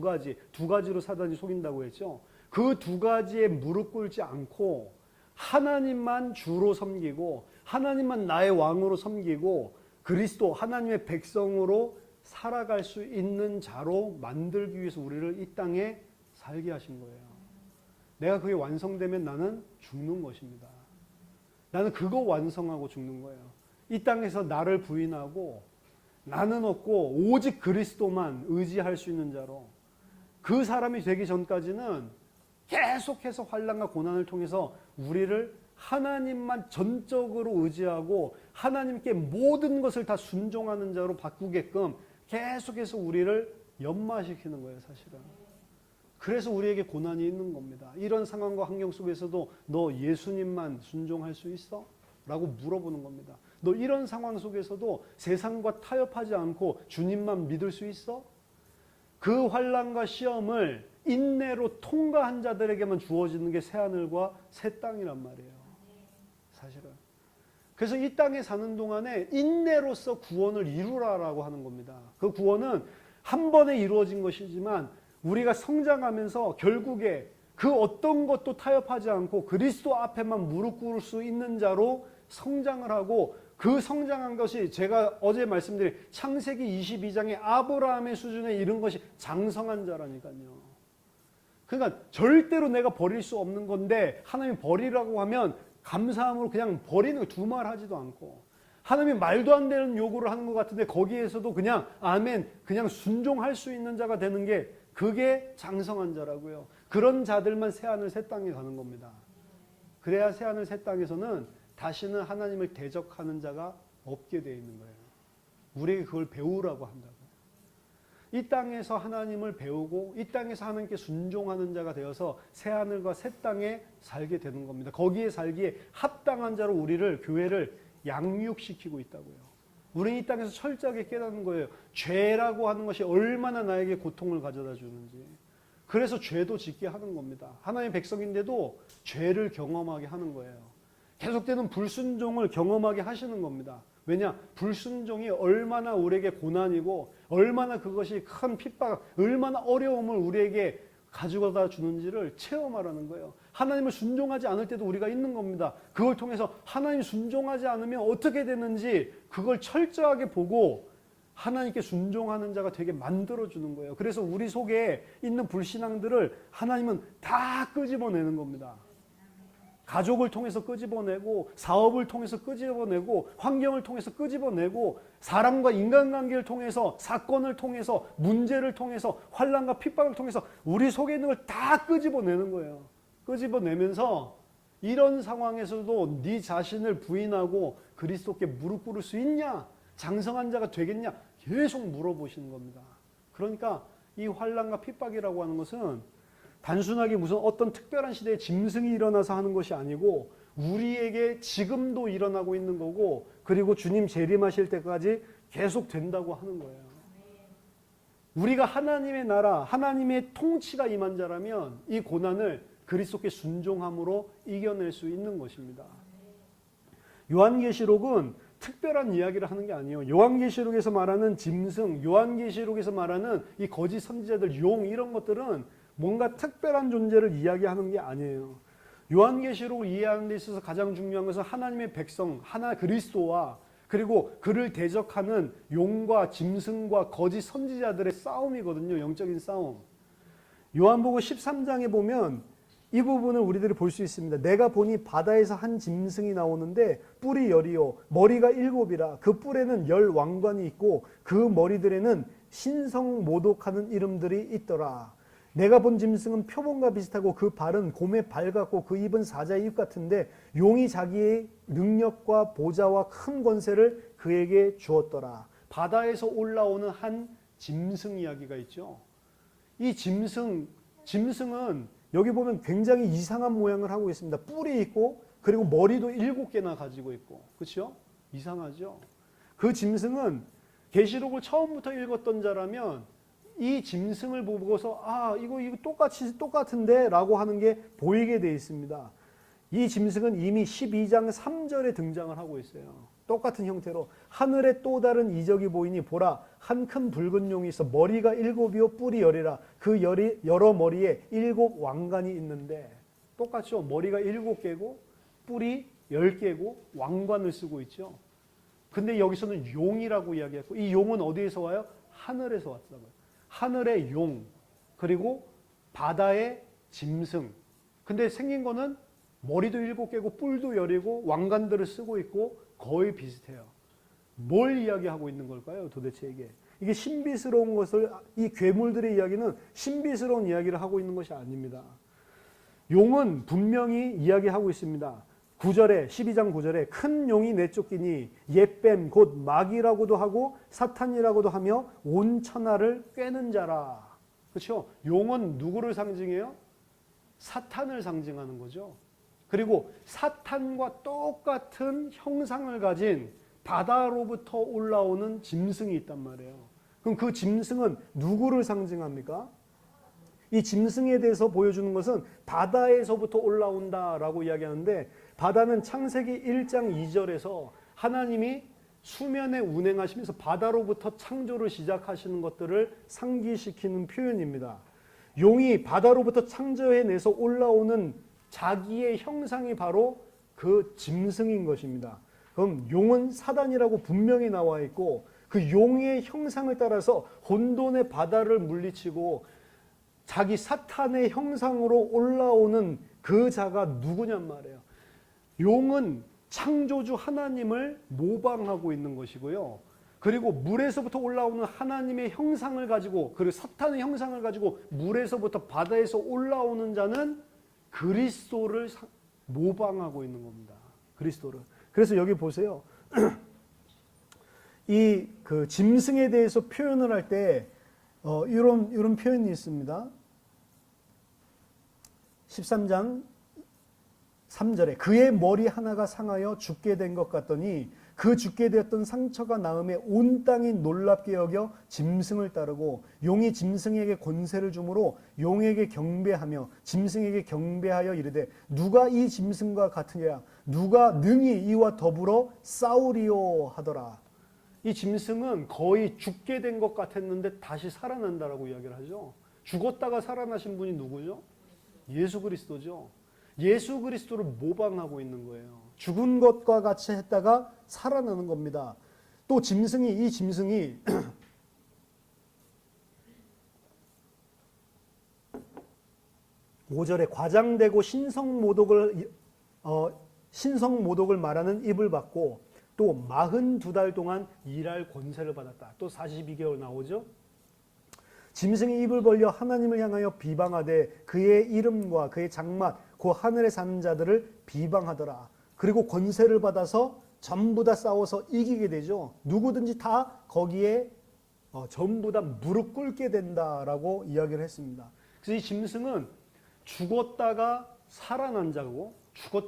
가지로 사단이 속인다고 했죠. 그 두 가지에 무릎 꿇지 않고 하나님만 주로 섬기고 하나님만 나의 왕으로 섬기고 그리스도 하나님의 백성으로 살아갈 수 있는 자로 만들기 위해서 우리를 이 땅에 살게 하신 거예요. 내가 그게 완성되면 나는 죽는 것입니다. 나는 그거 완성하고 죽는 거예요. 이 땅에서 나를 부인하고 나는 없고 오직 그리스도만 의지할 수 있는 자로, 그 사람이 되기 전까지는 계속해서 환난과 고난을 통해서 우리를 하나님만 전적으로 의지하고 하나님께 모든 것을 다 순종하는 자로 바꾸게끔 계속해서 우리를 연마시키는 거예요, 사실은. 그래서 우리에게 고난이 있는 겁니다. 이런 상황과 환경 속에서도 너 예수님만 순종할 수 있어? 라고 물어보는 겁니다. 너 이런 상황 속에서도 세상과 타협하지 않고 주님만 믿을 수 있어? 그 환난과 시험을 인내로 통과한 자들에게만 주어지는 게 새하늘과 새 땅이란 말이에요, 사실은. 그래서 이 땅에 사는 동안에 인내로서 구원을 이루라라고 하는 겁니다. 그 구원은 한 번에 이루어진 것이지만 우리가 성장하면서 결국에 그 어떤 것도 타협하지 않고 그리스도 앞에만 무릎 꿇을 수 있는 자로 성장을 하고, 그 성장한 것이 제가 어제 말씀드린 창세기 22장의 아브라함의 수준에 이른 것이 장성한 자라니까요. 그러니까 절대로 내가 버릴 수 없는 건데 하나님이 버리라고 하면 감사함으로 그냥 버리는 거, 두말하지도 않고, 하나님이 말도 안 되는 요구를 하는 것 같은데 거기에서도 그냥 아멘, 그냥 순종할 수 있는 자가 되는 게, 그게 장성한 자라고요. 그런 자들만 새하늘 새 땅에 가는 겁니다. 그래야 새하늘 새 땅에서는 다시는 하나님을 대적하는 자가 없게 되어 있는 거예요. 우리에게 그걸 배우라고 한다고. 이 땅에서 하나님을 배우고 이 땅에서 하나님께 순종하는 자가 되어서 새하늘과 새 땅에 살게 되는 겁니다. 거기에 살기에 합당한 자로 우리를, 교회를 양육시키고 있다고요. 우리는 이 땅에서 철저하게 깨닫는 거예요. 죄라고 하는 것이 얼마나 나에게 고통을 가져다 주는지. 그래서 죄도 짓게 하는 겁니다. 하나님의 백성인데도 죄를 경험하게 하는 거예요. 계속되는 불순종을 경험하게 하시는 겁니다. 왜냐? 불순종이 얼마나 우리에게 고난이고 얼마나 그것이 큰 핍박, 얼마나 어려움을 우리에게 가져다 주는지를 체험하라는 거예요. 하나님을 순종하지 않을 때도 우리가 있는 겁니다. 그걸 통해서 하나님 순종하지 않으면 어떻게 되는지 그걸 철저하게 보고 하나님께 순종하는 자가 되게 만들어주는 거예요. 그래서 우리 속에 있는 불신앙들을 하나님은 다 끄집어내는 겁니다. 가족을 통해서 끄집어내고, 사업을 통해서 끄집어내고, 환경을 통해서 끄집어내고, 사람과 인간관계를 통해서, 사건을 통해서, 문제를 통해서, 환난과 핍박을 통해서 우리 속에 있는 걸 다 끄집어내는 거예요. 끄집어내면서 이런 상황에서도 네 자신을 부인하고 그리스도께 무릎 꿇을 수 있냐? 장성한 자가 되겠냐? 계속 물어보시는 겁니다. 그러니까 이 환난과 핍박이라고 하는 것은 단순하게 무슨 어떤 특별한 시대에 짐승이 일어나서 하는 것이 아니고 우리에게 지금도 일어나고 있는 거고, 그리고 주님 재림하실 때까지 계속 된다고 하는 거예요. 우리가 하나님의 나라, 하나님의 통치가 임한 자라면 이 고난을 그리스도께 순종함으로 이겨낼 수 있는 것입니다. 요한계시록은 특별한 이야기를 하는 게 아니에요. 요한계시록에서 말하는 짐승, 요한계시록에서 말하는 이 거짓 선지자들, 용, 이런 것들은 뭔가 특별한 존재를 이야기하는 게 아니에요. 요한계시록을 이해하는 데 있어서 가장 중요한 것은 하나님의 백성, 하나 그리스도와 그리고 그를 대적하는 용과 짐승과 거짓 선지자들의 싸움이거든요. 영적인 싸움. 요한복음 13장에 보면 이 부분을 우리들이 볼 수 있습니다. 내가 보니 바다에서 한 짐승이 나오는데 뿔이 10이요 머리가 7이라 그 뿔에는 10 왕관이 있고 그 머리들에는 신성모독하는 이름들이 있더라. 내가 본 짐승은 표범과 비슷하고 그 발은 곰의 발 같고 그 입은 사자의 입 같은데 용이 자기의 능력과 보좌와 큰 권세를 그에게 주었더라. 바다에서 올라오는 한 짐승 이야기가 있죠. 이 짐승은 여기 보면 굉장히 이상한 모양을 하고 있습니다. 뿔이 있고 그리고 머리도 7개나 가지고 있고, 그렇죠? 이상하죠. 그 짐승은 계시록을 처음부터 읽었던 자라면 이 짐승을 보고서 이거 똑같은데라고 하는 게 보이게 돼 있습니다. 이 짐승은 이미 12장 3절에 등장을 하고 있어요. 똑같은 형태로 하늘에 또 다른 이적이 보이니 보라 한 큰 붉은 용이 있어 머리가 7이요 뿔이 10이라 그 여러 머리에 7 왕관이 있는데, 똑같죠. 머리가 7개고 뿔이 10개고 왕관을 쓰고 있죠. 근데 여기서는 용이라고 이야기했고 이 용은 어디에서 와요? 하늘에서 왔다고요. 하늘의 용 그리고 바다의 짐승. 근데 생긴 거는 머리도 7개고 뿔도 10이고 왕관들을 쓰고 있고 거의 비슷해요. 뭘 이야기하고 있는 걸까요? 도대체 이게 신비스러운 것을, 이 괴물들의 이야기는 신비스러운 이야기를 하고 있는 것이 아닙니다. 용은 분명히 이야기하고 있습니다. 9절에 12장 9절에 큰 용이 내쫓기니 옛뱀 곧 마귀라고도 하고 사탄이라고도 하며 온 천하를 꿰는 자라. 그렇죠? 용은 누구를 상징해요? 사탄을 상징하는 거죠. 그리고 사탄과 똑같은 형상을 가진 바다로부터 올라오는 짐승이 있단 말이에요. 그럼 그 짐승은 누구를 상징합니까? 이 짐승에 대해서 보여주는 것은 바다에서부터 올라온다라고 이야기하는데, 바다는 창세기 1장 2절에서 하나님이 수면에 운행하시면서 바다로부터 창조를 시작하시는 것들을 상기시키는 표현입니다. 용이 바다로부터 창조해내서 올라오는 자기의 형상이 바로 그 짐승인 것입니다. 그럼 용은 사단이라고 분명히 나와 있고 그 용의 형상을 따라서 혼돈의 바다를 물리치고 자기 사탄의 형상으로 올라오는 그 자가 누구냔 말이에요. 용은 창조주 하나님을 모방하고 있는 것이고요. 그리고 물에서부터 올라오는 하나님의 형상을 가지고, 그리고 사탄의 형상을 가지고 물에서부터 바다에서 올라오는 자는 그리스도를 모방하고 있는 겁니다. 그리스도를. 그래서 여기 보세요. 이 그 짐승에 대해서 표현을 할 때 이런 표현이 있습니다. 13장 3절에 그의 머리 하나가 상하여 죽게 된 것 같더니 그 죽게 되었던 상처가 나음에 온 땅이 놀랍게 여겨 짐승을 따르고 용이 짐승에게 권세를 주므로 용에게 경배하며 짐승에게 경배하여 이르되 누가 이 짐승과 같으냐 누가 능히 이와 더불어 싸우리요 하더라. 이 짐승은 거의 죽게 된 것 같았는데 다시 살아난다라고 이야기를 하죠. 죽었다가 살아나신 분이 누구죠? 예수 그리스도죠. 예수 그리스도를 모방하고 있는 거예요. 죽은 것과 같이 했다가 살아나는 겁니다. 또 이 짐승이 5절에 과장되고 신성모독을 말하는 입을 받고 또 42달 동안 일할 권세를 받았다. 또 42개월 나오죠. 짐승이 입을 벌려 하나님을 향하여 비방하되 그의 이름과 그의 장막 그 하늘에 사는 자들을 비방하더라. 그리고 권세를 받아서 전부 다 싸워서 이기게 되죠. 누구든지 다 거기에 전부 다 무릎 꿇게 된다라고 이야기를 했습니다. 그래서 이 짐승은 죽었다가 살아난 자고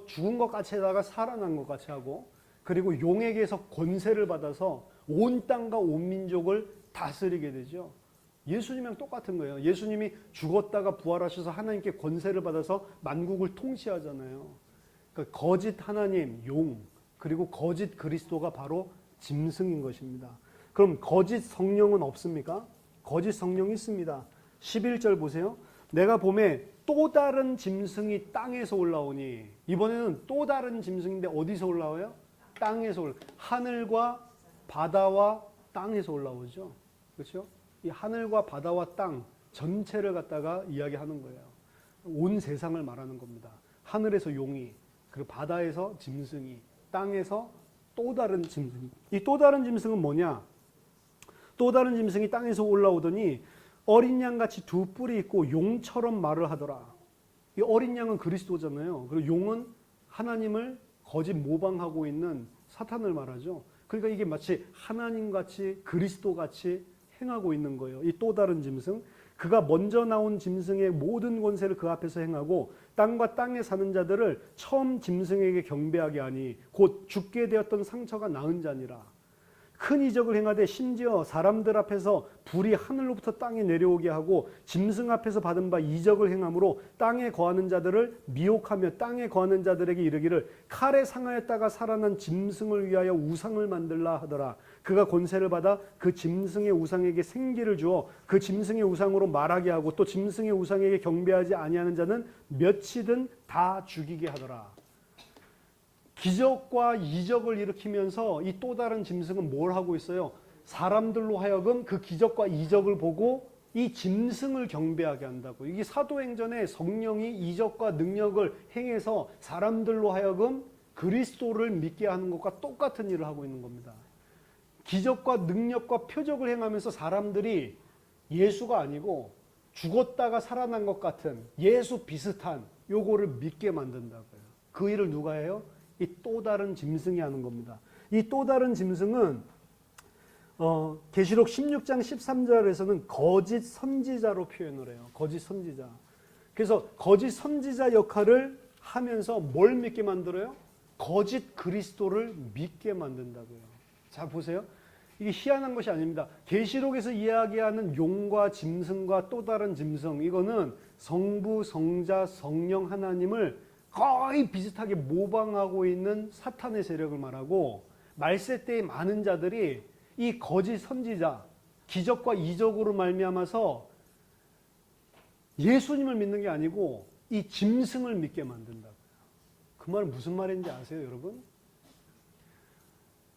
죽은 것 같이 하다가 살아난 것 같이 하고, 그리고 용에게서 권세를 받아서 온 땅과 온 민족을 다스리게 되죠. 예수님이랑 똑같은 거예요. 예수님이 죽었다가 부활하셔서 하나님께 권세를 받아서 만국을 통치하잖아요. 그러니까 거짓 하나님, 용, 그리고 거짓 그리스도가 바로 짐승인 것입니다. 그럼 거짓 성령은 없습니까? 거짓 성령이 있습니다. 11절 보세요. 내가 봄에 또 다른 짐승이 땅에서 올라오니, 이번에는 또 다른 짐승인데 어디서 올라와요? 땅에서 하늘과 바다와 땅에서 올라오죠. 그렇죠? 이 하늘과 바다와 땅 전체를 갖다가 이야기하는 거예요. 온 세상을 말하는 겁니다. 하늘에서 용이, 그리고 바다에서 짐승이, 땅에서 또 다른 짐승이. 이 또 다른 짐승은 뭐냐? 또 다른 짐승이 땅에서 올라오더니 어린 양같이 두 뿔이 있고 용처럼 말을 하더라. 이 어린 양은 그리스도잖아요. 그리고 용은 하나님을 거짓 모방하고 있는 사탄을 말하죠. 그러니까 이게 마치 하나님같이 그리스도같이 행하고 있는 거예요. 이 또 다른 짐승. 그가 먼저 나온 짐승의 모든 권세를 그 앞에서 행하고 땅과 땅에 사는 자들을 처음 짐승에게 경배하게 하니 곧 죽게 되었던 상처가 나은 자니라. 큰 이적을 행하되 심지어 사람들 앞에서 불이 하늘로부터 땅에 내려오게 하고 짐승 앞에서 받은 바 이적을 행함으로 땅에 거하는 자들을 미혹하며 땅에 거하는 자들에게 이르기를 칼에 상하였다가 살아난 짐승을 위하여 우상을 만들라 하더라. 그가 권세를 받아 그 짐승의 우상에게 생기를 주어 그 짐승의 우상으로 말하게 하고 또 짐승의 우상에게 경배하지 아니하는 자는 몇이든 다 죽이게 하더라. 기적과 이적을 일으키면서 이 또 다른 짐승은 뭘 하고 있어요? 사람들로 하여금 그 기적과 이적을 보고 이 짐승을 경배하게 한다고. 이게 사도행전에 성령이 이적과 능력을 행해서 사람들로 하여금 그리스도를 믿게 하는 것과 똑같은 일을 하고 있는 겁니다. 기적과 능력과 표적을 행하면서 사람들이 예수가 아니고 죽었다가 살아난 것 같은 예수 비슷한 요거를 믿게 만든다고요. 그 일을 누가 해요? 이 또 다른 짐승이 하는 겁니다. 이 또 다른 짐승은 계시록 16장 13절에서는 거짓 선지자로 표현을 해요. 거짓 선지자. 그래서 거짓 선지자 역할을 하면서 뭘 믿게 만들어요? 거짓 그리스도를 믿게 만든다고요. 자 보세요. 이게 희한한 것이 아닙니다. 계시록에서 이야기하는 용과 짐승과 또 다른 짐승, 이거는 성부, 성자, 성령 하나님을 거의 비슷하게 모방하고 있는 사탄의 세력을 말하고, 말세 때의 많은 자들이 이 거짓 선지자, 기적과 이적으로 말미암아서 예수님을 믿는 게 아니고 이 짐승을 믿게 만든다고요. 그 말은 무슨 말인지 아세요, 여러분?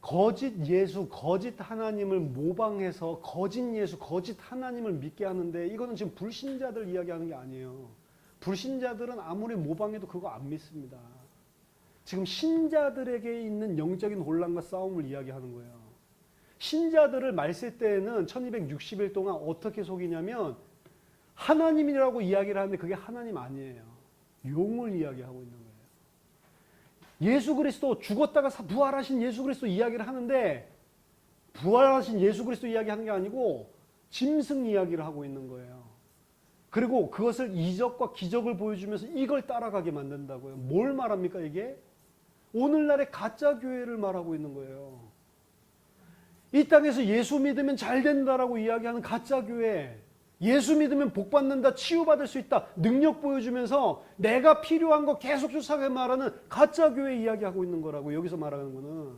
거짓 예수, 거짓 하나님을 모방해서 거짓 예수, 거짓 하나님을 믿게 하는데, 이거는 지금 불신자들 이야기하는 게 아니에요. 불신자들은 아무리 모방해도 그거 안 믿습니다. 지금 신자들에게 있는 영적인 혼란과 싸움을 이야기하는 거예요. 신자들을 말세 때에는 1260일 동안 어떻게 속이냐면 하나님이라고 이야기를 하는데 그게 하나님 아니에요. 용을 이야기하고 있는 거예요. 예수 그리스도, 죽었다가 부활하신 예수 그리스도 이야기를 하는데 부활하신 예수 그리스도 이야기하는 게 아니고 짐승 이야기를 하고 있는 거예요. 그리고 그것을 이적과 기적을 보여주면서 이걸 따라가게 만든다고요. 뭘 말합니까 이게? 오늘날의 가짜 교회를 말하고 있는 거예요. 이 땅에서 예수 믿으면 잘 된다라고 이야기하는 가짜 교회, 예수 믿으면 복 받는다, 치유받을 수 있다, 능력 보여주면서 내가 필요한 거 계속 쫓아가게 말하는 가짜 교회 이야기하고 있는 거라고. 여기서 말하는 거는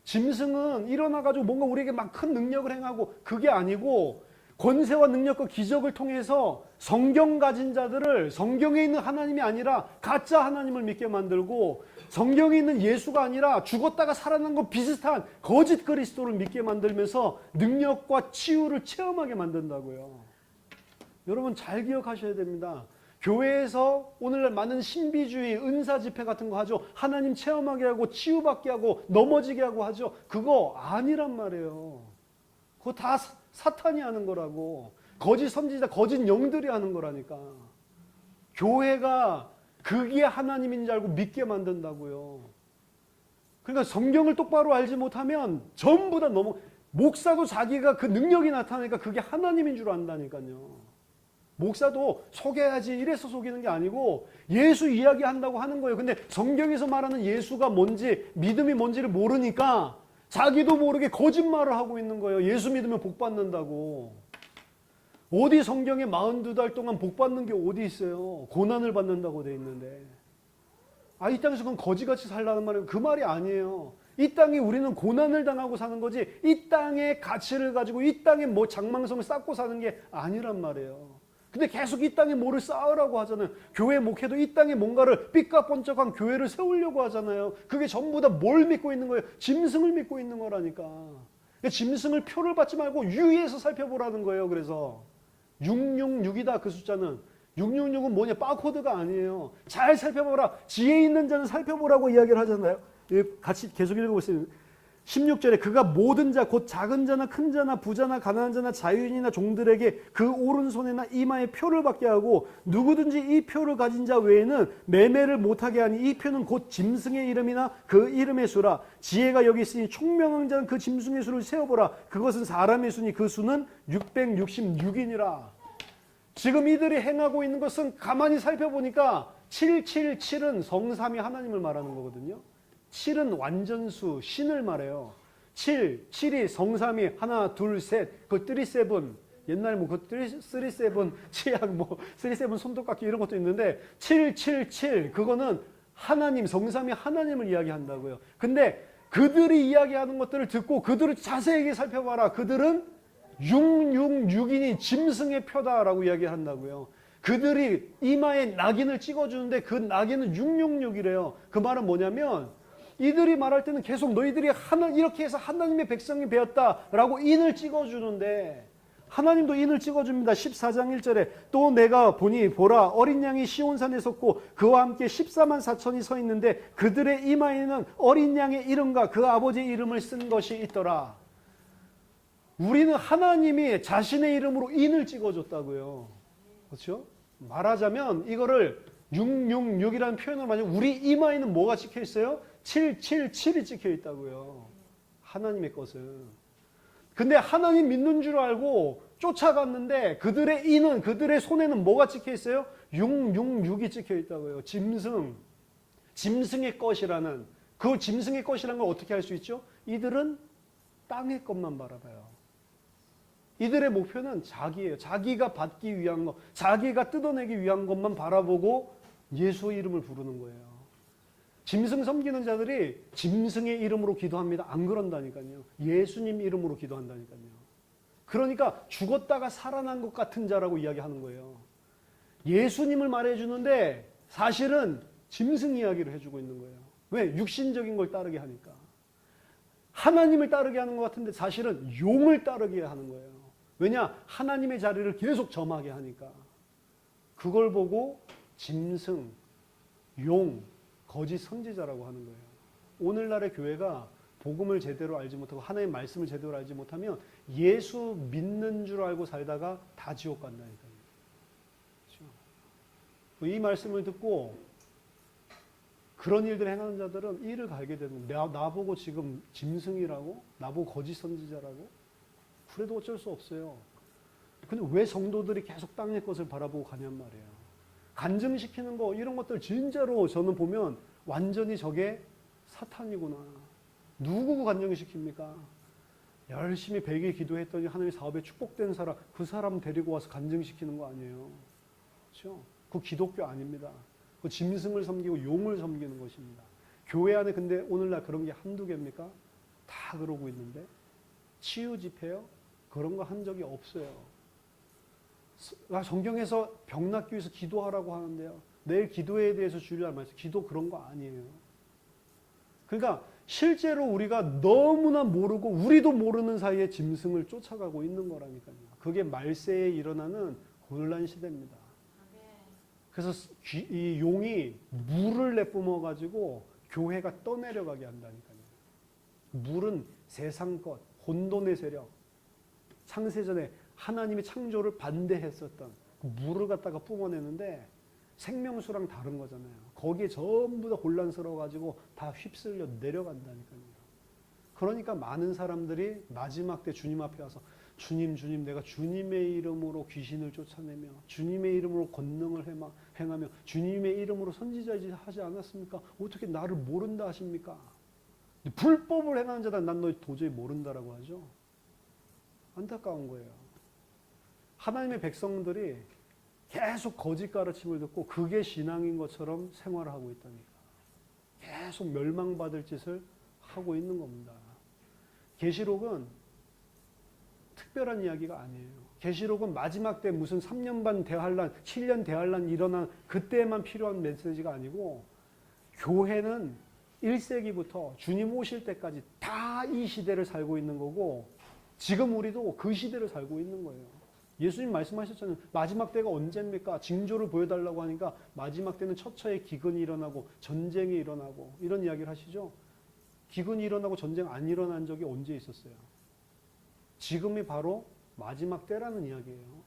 짐승은 일어나가지고 뭔가 우리에게 막 큰 능력을 행하고, 그게 아니고 권세와 능력과 기적을 통해서 성경 가진 자들을 성경에 있는 하나님이 아니라 가짜 하나님을 믿게 만들고, 성경에 있는 예수가 아니라 죽었다가 살아난 것 비슷한 거짓 그리스도를 믿게 만들면서 능력과 치유를 체험하게 만든다고요. 여러분 잘 기억하셔야 됩니다. 교회에서 오늘날 많은 신비주의, 은사 집회 같은 거 하죠. 하나님 체험하게 하고 치유받게 하고 넘어지게 하고 하죠. 그거 아니란 말이에요. 그거 다 사탄이 하는 거라고. 거짓 선지자, 거짓 영들이 하는 거라니까. 교회가 그게 하나님인 줄 알고 믿게 만든다고요. 그러니까 성경을 똑바로 알지 못하면 전부 다 목사도 자기가 그 능력이 나타나니까 그게 하나님인 줄 안다니까요. 목사도 속여야지 이래서 속이는 게 아니고 예수 이야기한다고 하는 거예요. 근데 성경에서 말하는 예수가 뭔지, 믿음이 뭔지를 모르니까 자기도 모르게 거짓말을 하고 있는 거예요. 예수 믿으면 복 받는다고. 어디 성경에 42달 동안 복 받는 게 어디 있어요? 고난을 받는다고 돼 있는데. 이 땅에서 그건 거지같이 살라는 말이에요. 그 말이 아니에요. 이 땅에 우리는 고난을 당하고 사는 거지, 이 땅의 가치를 가지고 이 땅에 뭐 장망성을 쌓고 사는 게 아니란 말이에요. 근데 계속 이 땅에 뭐를 쌓으라고 하잖아요. 교회 목회도 이 땅에 뭔가를 삐까뻔쩍한 교회를 세우려고 하잖아요. 그게 전부 다 뭘 믿고 있는 거예요? 짐승을 믿고 있는 거라니까. 그러니까 짐승을 표를 받지 말고 유의해서 살펴보라는 거예요. 그래서 666이다 그 숫자는. 666은 뭐냐? 바코드가 아니에요. 잘 살펴보라. 지혜 있는 자는 살펴보라고 이야기를 하잖아요. 같이 계속 읽어보세요. 16절에 그가 모든 자 곧 작은 자나 큰 자나 부자나 가난한 자나 자유인이나 종들에게 그 오른손에나 이마에 표를 받게 하고 누구든지 이 표를 가진 자 외에는 매매를 못하게 하니 이 표는 곧 짐승의 이름이나 그 이름의 수라. 지혜가 여기 있으니 총명한 자는 그 짐승의 수를 세어보라. 그것은 사람의 수니 그 수는 666이니라. 지금 이들이 행하고 있는 것은 가만히 살펴보니까 777은 성삼위 하나님을 말하는 거거든요. 7은 완전수, 신을 말해요. 7이 성삼위, 하나, 둘, 셋, 그 37, 옛날에 그 37, 치약, 37 손톱깎이 이런 것도 있는데, 777, 그거는 하나님, 성삼위 하나님을 이야기한다고요. 근데 그들이 이야기하는 것들을 듣고 그들을 자세하게 살펴봐라. 그들은 666이니 짐승의 표다라고 이야기한다고요. 그들이 이마에 낙인을 찍어주는데 그 낙인은 666이래요. 그 말은 뭐냐면 이들이 말할 때는 계속 너희들이 이렇게 해서 하나님의 백성이 되었다라고 인을 찍어주는데 하나님도 인을 찍어줍니다. 14장 1절에 또 내가 보니 보라 어린 양이 시온산에 섰고 그와 함께 14만 4천이 서 있는데 그들의 이마에는 어린 양의 이름과 그 아버지의 이름을 쓴 것이 있더라. 우리는 하나님이 자신의 이름으로 인을 찍어줬다고요. 그렇죠? 말하자면 이거를 666이라는 표현을 하면 우리 이마에는 뭐가 찍혀 있어요? 777이 찍혀 있다고요. 하나님의 것은. 근데 하나님 믿는 줄 알고 쫓아갔는데 그들의 인은 그들의 손에는 뭐가 찍혀 있어요? 666이 찍혀 있다고요. 짐승의 것이라는 그 짐승의 것이라는 걸 어떻게 할 수 있죠? 이들은 땅의 것만 바라봐요. 이들의 목표는 자기예요. 자기가 받기 위한 것, 자기가 뜯어내기 위한 것만 바라보고 예수의 이름을 부르는 거예요. 짐승 섬기는 자들이 짐승의 이름으로 기도합니다. 안 그런다니까요. 예수님 이름으로 기도한다니까요. 그러니까 죽었다가 살아난 것 같은 자라고 이야기하는 거예요. 예수님을 말해주는데 사실은 짐승 이야기를 해주고 있는 거예요. 왜? 육신적인 걸 따르게 하니까. 하나님을 따르게 하는 것 같은데 사실은 용을 따르게 하는 거예요. 왜냐? 하나님의 자리를 계속 점하게 하니까. 그걸 보고 짐승, 용, 거짓 선지자라고 하는 거예요. 오늘날의 교회가 복음을 제대로 알지 못하고 하나님의 말씀을 제대로 알지 못하면 예수 믿는 줄 알고 살다가 다 지옥 간다니까요. 그렇죠? 이 말씀을 듣고 그런 일들을 행하는 자들은 이를 갈게 되는 거예요. 나보고 지금 짐승이라고? 나보고 거짓 선지자라고? 그래도 어쩔 수 없어요. 근데 왜 성도들이 계속 땅의 것을 바라보고 가냔 말이에요. 간증시키는 거 이런 것들 진짜로 저는 보면 완전히 저게 사탄이구나. 누구 간증시킵니까? 열심히 100일 기도했더니 하나님의 사업에 축복된 사람, 그 사람 데리고 와서 간증시키는 거 아니에요. 그렇죠? 그 기독교 아닙니다. 그 짐승을 섬기고 용을 섬기는 것입니다. 교회 안에 근데 오늘날 그런 게 한두 개입니까? 다 그러고 있는데 치유 집회요? 그런 거 한 적이 없어요. 성경에서 병 낫기 위해서 기도하라고 하는데요. 내일 기도에 대해서 주일날 말씀, 기도 그런 거 아니에요. 그러니까 실제로 우리가 너무나 모르고 우리도 모르는 사이에 짐승을 쫓아가고 있는 거라니까요. 그게 말세에 일어나는 혼란 시대입니다. 그래서 이 용이 물을 내뿜어 가지고 교회가 떠내려가게 한다니까요. 물은 세상 것, 혼돈의 세력, 창세전에 하나님의 창조를 반대했었던 그 물을 갖다가 뿜어내는데 생명수랑 다른 거잖아요. 거기에 전부 다 혼란스러워가지고 다 휩쓸려 내려간다니까요. 그러니까 많은 사람들이 마지막 때 주님 앞에 와서 주님, 내가 주님의 이름으로 귀신을 쫓아내며 주님의 이름으로 권능을 행하며 주님의 이름으로 선지자이지 하지 않았습니까? 어떻게 나를 모른다 하십니까? 불법을 행하는 자다 난 너 도저히 모른다라고 하죠. 안타까운 거예요. 하나님의 백성들이 계속 거짓 가르침을 듣고 그게 신앙인 것처럼 생활을 하고 있다니까. 계속 멸망받을 짓을 하고 있는 겁니다. 계시록은 특별한 이야기가 아니에요. 계시록은 마지막 때 무슨 3년 반 대환란, 7년 대환란 일어난 그때만 필요한 메시지가 아니고 교회는 1세기부터 주님 오실 때까지 다 이 시대를 살고 있는 거고 지금 우리도 그 시대를 살고 있는 거예요. 예수님 말씀하셨잖아요. 마지막 때가 언제입니까? 징조를 보여달라고 하니까 마지막 때는 처처에 기근이 일어나고 전쟁이 일어나고 이런 이야기를 하시죠. 기근이 일어나고 전쟁 안 일어난 적이 언제 있었어요? 지금이 바로 마지막 때라는 이야기예요.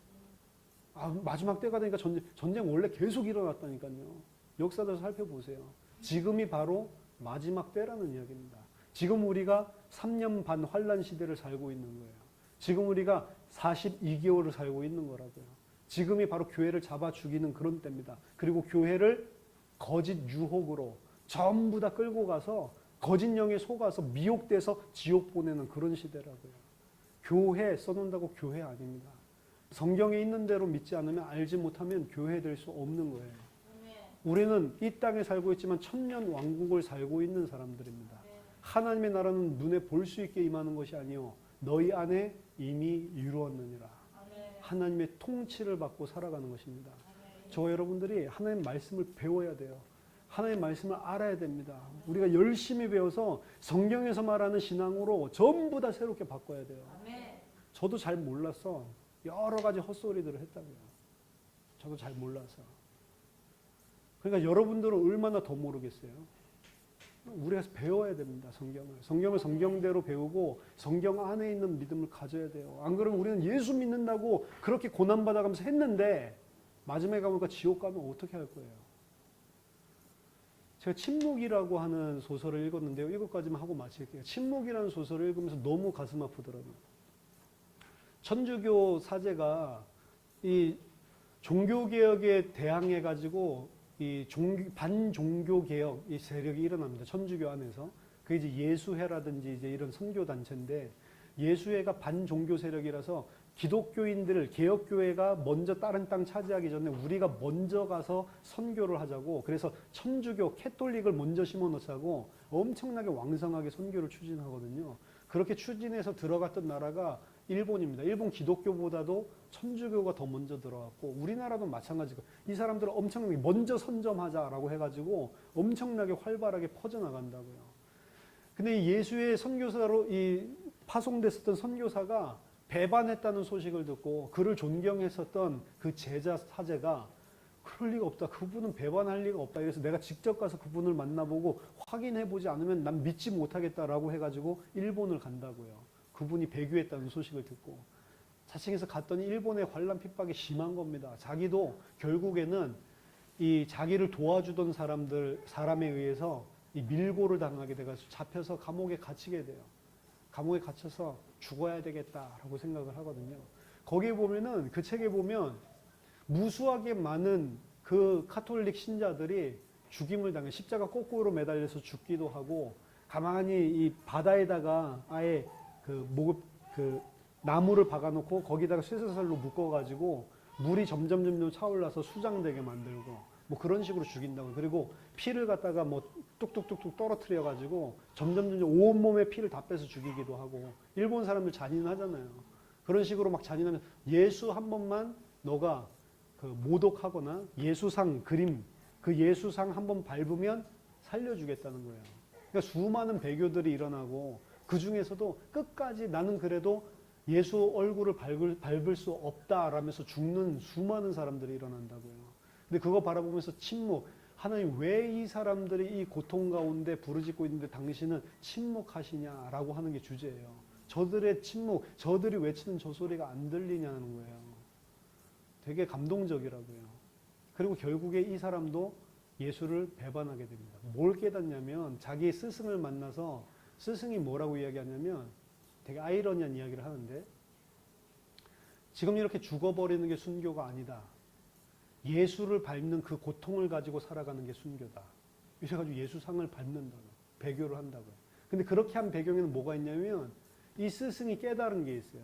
마지막 때가 되니까 전쟁 원래 계속 일어났다니까요. 역사를 살펴보세요. 지금이 바로 마지막 때라는 이야기입니다. 지금 우리가 3년 반 환란 시대를 살고 있는 거예요. 지금 우리가 42개월을 살고 있는 거라고요. 지금이 바로 교회를 잡아 죽이는 그런 때입니다. 그리고 교회를 거짓 유혹으로 전부 다 끌고 가서 거짓 영에 속아서 미혹돼서 지옥 보내는 그런 시대라고요. 교회 써놓는다고 교회 아닙니다. 성경에 있는 대로 믿지 않으면 알지 못하면 교회 될 수 없는 거예요. 우리는 이 땅에 살고 있지만 천년 왕국을 살고 있는 사람들입니다. 하나님의 나라는 눈에 볼 수 있게 임하는 것이 아니요 너희 안에 이미 이루었느니라. 하나님의 통치를 받고 살아가는 것입니다. 저 여러분들이 하나님 말씀을 배워야 돼요. 하나님 말씀을 알아야 됩니다. 우리가 열심히 배워서 성경에서 말하는 신앙으로 전부 다 새롭게 바꿔야 돼요. 저도 잘 몰라서 여러 가지 헛소리들을 했다고요. 저도 잘 몰라서. 그러니까 여러분들은 얼마나 더 모르겠어요. 우리가 배워야 됩니다. 성경을 성경대로 배우고 성경 안에 있는 믿음을 가져야 돼요. 안 그러면 우리는 예수 믿는다고 그렇게 고난받아가면서 했는데 마지막에 가보니까 지옥 가면 어떻게 할 거예요? 제가 침묵이라고 하는 소설을 읽었는데요. 이것까지만 하고 마칠게요. 침묵이라는 소설을 읽으면서 너무 가슴 아프더라고요. 천주교 사제가 이 종교개혁에 대항해가지고 이 반종교개혁 이 세력이 일어납니다. 천주교 안에서. 그게 이제 예수회라든지 이제 이런 선교단체인데 예수회가 반종교 세력이라서 기독교인들을 개혁교회가 먼저 다른 땅 차지하기 전에 우리가 먼저 가서 선교를 하자고 그래서 천주교 캐톨릭을 먼저 심어놓자고 엄청나게 왕성하게 선교를 추진하거든요. 그렇게 추진해서 들어갔던 나라가 일본입니다. 일본 기독교보다도 천주교가 더 먼저 들어왔고 우리나라도 마찬가지고 이 사람들은 엄청나게 먼저 선점하자라고 해가지고 엄청나게 활발하게 퍼져나간다고요. 근데 예수의 선교사로 이 파송됐었던 선교사가 배반했다는 소식을 듣고 그를 존경했었던 그 제자 사제가 그럴 리가 없다. 그분은 배반할 리가 없다. 그래서 내가 직접 가서 그분을 만나보고 확인해보지 않으면 난 믿지 못하겠다라고 해가지고 일본을 간다고요. 그분이 배교했다는 소식을 듣고 자칭해서 갔더니 일본의 환란 핍박이 심한 겁니다. 자기도 결국에는 이 자기를 도와주던 사람에 의해서 이 밀고를 당하게 돼가지고 잡혀서 감옥에 갇히게 돼요. 감옥에 갇혀서 죽어야 되겠다라고 생각을 하거든요. 거기에 보면은 그 책에 보면 무수하게 많은 그 카톨릭 신자들이 죽임을 당해 십자가 거꾸로 매달려서 죽기도 하고 가만히 이 바다에다가 아예 그 나무를 박아놓고 거기다가 쇠사슬로 묶어가지고 물이 점점 차올라서 수장되게 만들고 뭐 그런 식으로 죽인다고. 그리고 피를 갖다가 뭐 뚝뚝뚝뚝 떨어뜨려가지고 점점 온몸에 피를 다 빼서 죽이기도 하고. 일본 사람들 잔인하잖아요. 그런 식으로 막 잔인하면 예수 한 번만 너가 그 모독하거나 예수상 그림 그 예수상 한 번 밟으면 살려주겠다는 거예요. 그러니까 수많은 배교들이 일어나고 그 중에서도 끝까지 나는 그래도 예수 얼굴을 밟을 수 없다라면서 죽는 수많은 사람들이 일어난다고요. 근데 그거 바라보면서 침묵. 하나님 왜 이 사람들이 이 고통 가운데 부르짖고 있는데 당신은 침묵하시냐라고 하는 게 주제예요. 저들의 침묵, 저들이 외치는 저 소리가 안 들리냐는 거예요. 되게 감동적이라고요. 그리고 결국에 이 사람도 예수를 배반하게 됩니다. 뭘 깨닫냐면 자기 스승을 만나서 스승이 뭐라고 이야기하냐면 되게 아이러니한 이야기를 하는데 지금 이렇게 죽어버리는 게 순교가 아니다. 예수를 밟는 그 고통을 가지고 살아가는 게 순교다. 이래가지고 예수상을 밟는다고 배교를 한다고요. 근데 그렇게 한 배경에는 뭐가 있냐면 이 스승이 깨달은 게 있어요.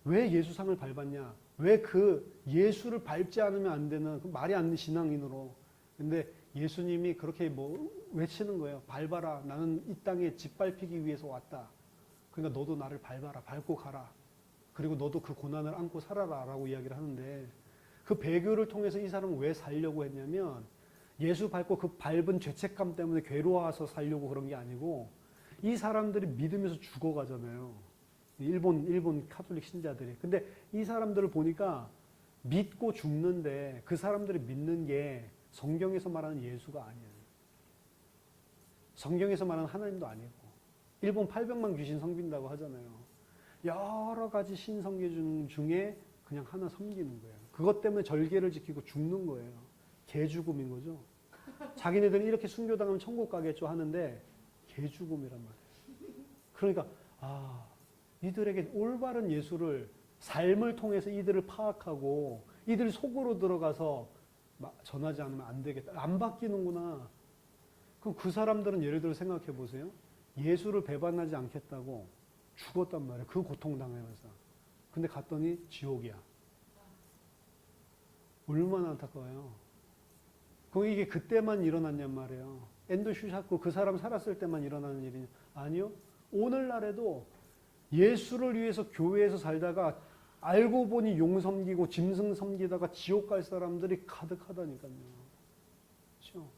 왜 예수상을 밟았냐? 왜 그 예수를 밟지 않으면 안 되는 그 말이 안 되는 신앙인으로. 근데 예수님이 그렇게 뭐 외치는 거예요. 밟아라. 나는 이 땅에 짓밟히기 위해서 왔다. 그러니까 너도 나를 밟아라. 밟고 가라. 그리고 너도 그 고난을 안고 살아라라고 이야기를 하는데 그 배교를 통해서 이 사람은 왜 살려고 했냐면 예수 밟고 그 밟은 죄책감 때문에 괴로워서 살려고 그런 게 아니고 이 사람들이 믿으면서 죽어가잖아요. 일본 카톨릭 신자들이. 근데 이 사람들을 보니까 믿고 죽는데 그 사람들이 믿는 게 성경에서 말하는 예수가 아니에요. 성경에서 말하는 하나님도 아니고 일본 800만 귀신 섬긴다고 하잖아요. 여러 가지 신성계 중에 그냥 하나 섬기는 거예요. 그것 때문에 절개를 지키고 죽는 거예요. 개죽음인 거죠. 자기네들은 이렇게 순교당하면 천국 가겠죠 하는데 개죽음이란 말이에요. 그러니까 이들에게 올바른 예수를 삶을 통해서 이들을 파악하고 이들 속으로 들어가서 전하지 않으면 안 되겠다. 안 바뀌는구나. 그럼 그 사람들은 예를 들어 생각해 보세요. 예수를 배반하지 않겠다고 죽었단 말이에요. 그 고통당하면서. 근데 갔더니 지옥이야. 얼마나 안타까워요. 그럼 이게 그때만 일어났냔 말이에요. 엔도 슈샤코 그 사람 살았을 때만 일어나는 일이냐? 아니요. 오늘날에도 예수를 위해서 교회에서 살다가 알고 보니 용 섬기고 짐승 섬기다가 지옥 갈 사람들이 가득하다니까요. 그렇죠?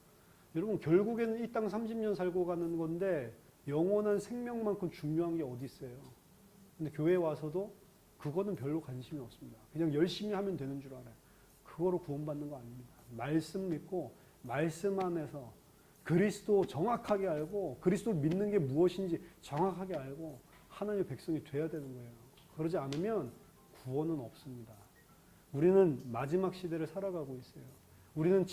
여러분 결국에는 이 땅 30년 살고 가는 건데 영원한 생명만큼 중요한 게 어디 있어요? 근데 교회에 와서도 그거는 별로 관심이 없습니다. 그냥 열심히 하면 되는 줄 알아요. 그거로 구원받는 거 아닙니다. 말씀 믿고 말씀 안에서 그리스도 정확하게 알고 그리스도를 믿는 게 무엇인지 정확하게 알고 하나님의 백성이 돼야 되는 거예요. 그러지 않으면 구원은 없습니다. 우리는 마지막 시대를 살아가고 있어요. 우리는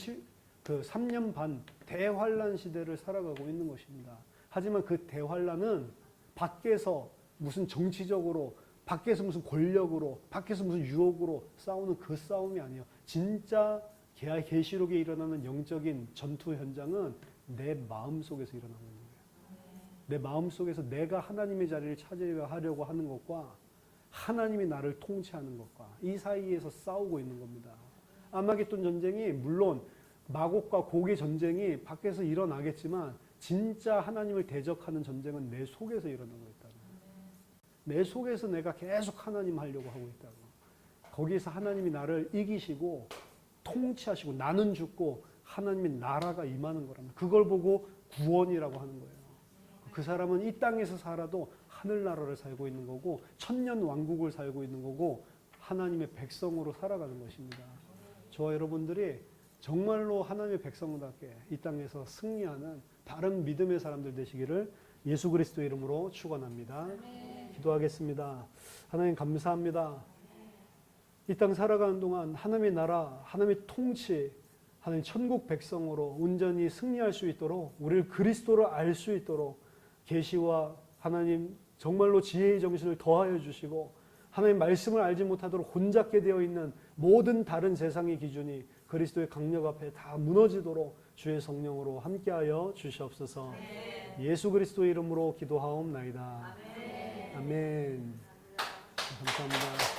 3년 반 대환란 시대를 살아가고 있는 것입니다. 하지만 그 대환란은 밖에서 무슨 정치적으로 밖에서 무슨 권력으로 밖에서 무슨 유혹으로 싸우는 그 싸움이 아니에요. 진짜 계시록에 일어나는 영적인 전투 현장은 내 마음속에서 일어나는 거예요. 내 마음속에서 내가 하나님의 자리를 차지하려고 하는 것과 하나님이 나를 통치하는 것과 이 사이에서 싸우고 있는 겁니다. 아마겟돈 전쟁이 물론 마곡과 곡의 전쟁이 밖에서 일어나겠지만 진짜 하나님을 대적하는 전쟁은 내 속에서 일어나고 있다고. 내 속에서 내가 계속 하나님 하려고 하고 있다고. 거기에서 하나님이 나를 이기시고 통치하시고 나는 죽고 하나님의 나라가 임하는 거랍니다. 그걸 보고 구원이라고 하는 거예요. 그 사람은 이 땅에서 살아도 하늘나라를 살고 있는 거고 천년 왕국을 살고 있는 거고 하나님의 백성으로 살아가는 것입니다. 저와 여러분들이 정말로 하나님의 백성답게 이 땅에서 승리하는 다른 믿음의 사람들 되시기를 예수 그리스도의 이름으로 축원합니다. 기도하겠습니다. 하나님 감사합니다. 이 땅 살아가는 동안 하나님의 나라, 하나님의 통치, 하나님 천국 백성으로 온전히 승리할 수 있도록 우리를 그리스도를 알 수 있도록 계시와 하나님 정말로 지혜의 정신을 더하여 주시고 하나님 말씀을 알지 못하도록 혼잡게 되어 있는 모든 다른 세상의 기준이 그리스도의 강력 앞에 다 무너지도록 주의 성령으로 함께하여 주시옵소서. 예수 그리스도의 이름으로 기도하옵나이다. 아멘. 감사합니다.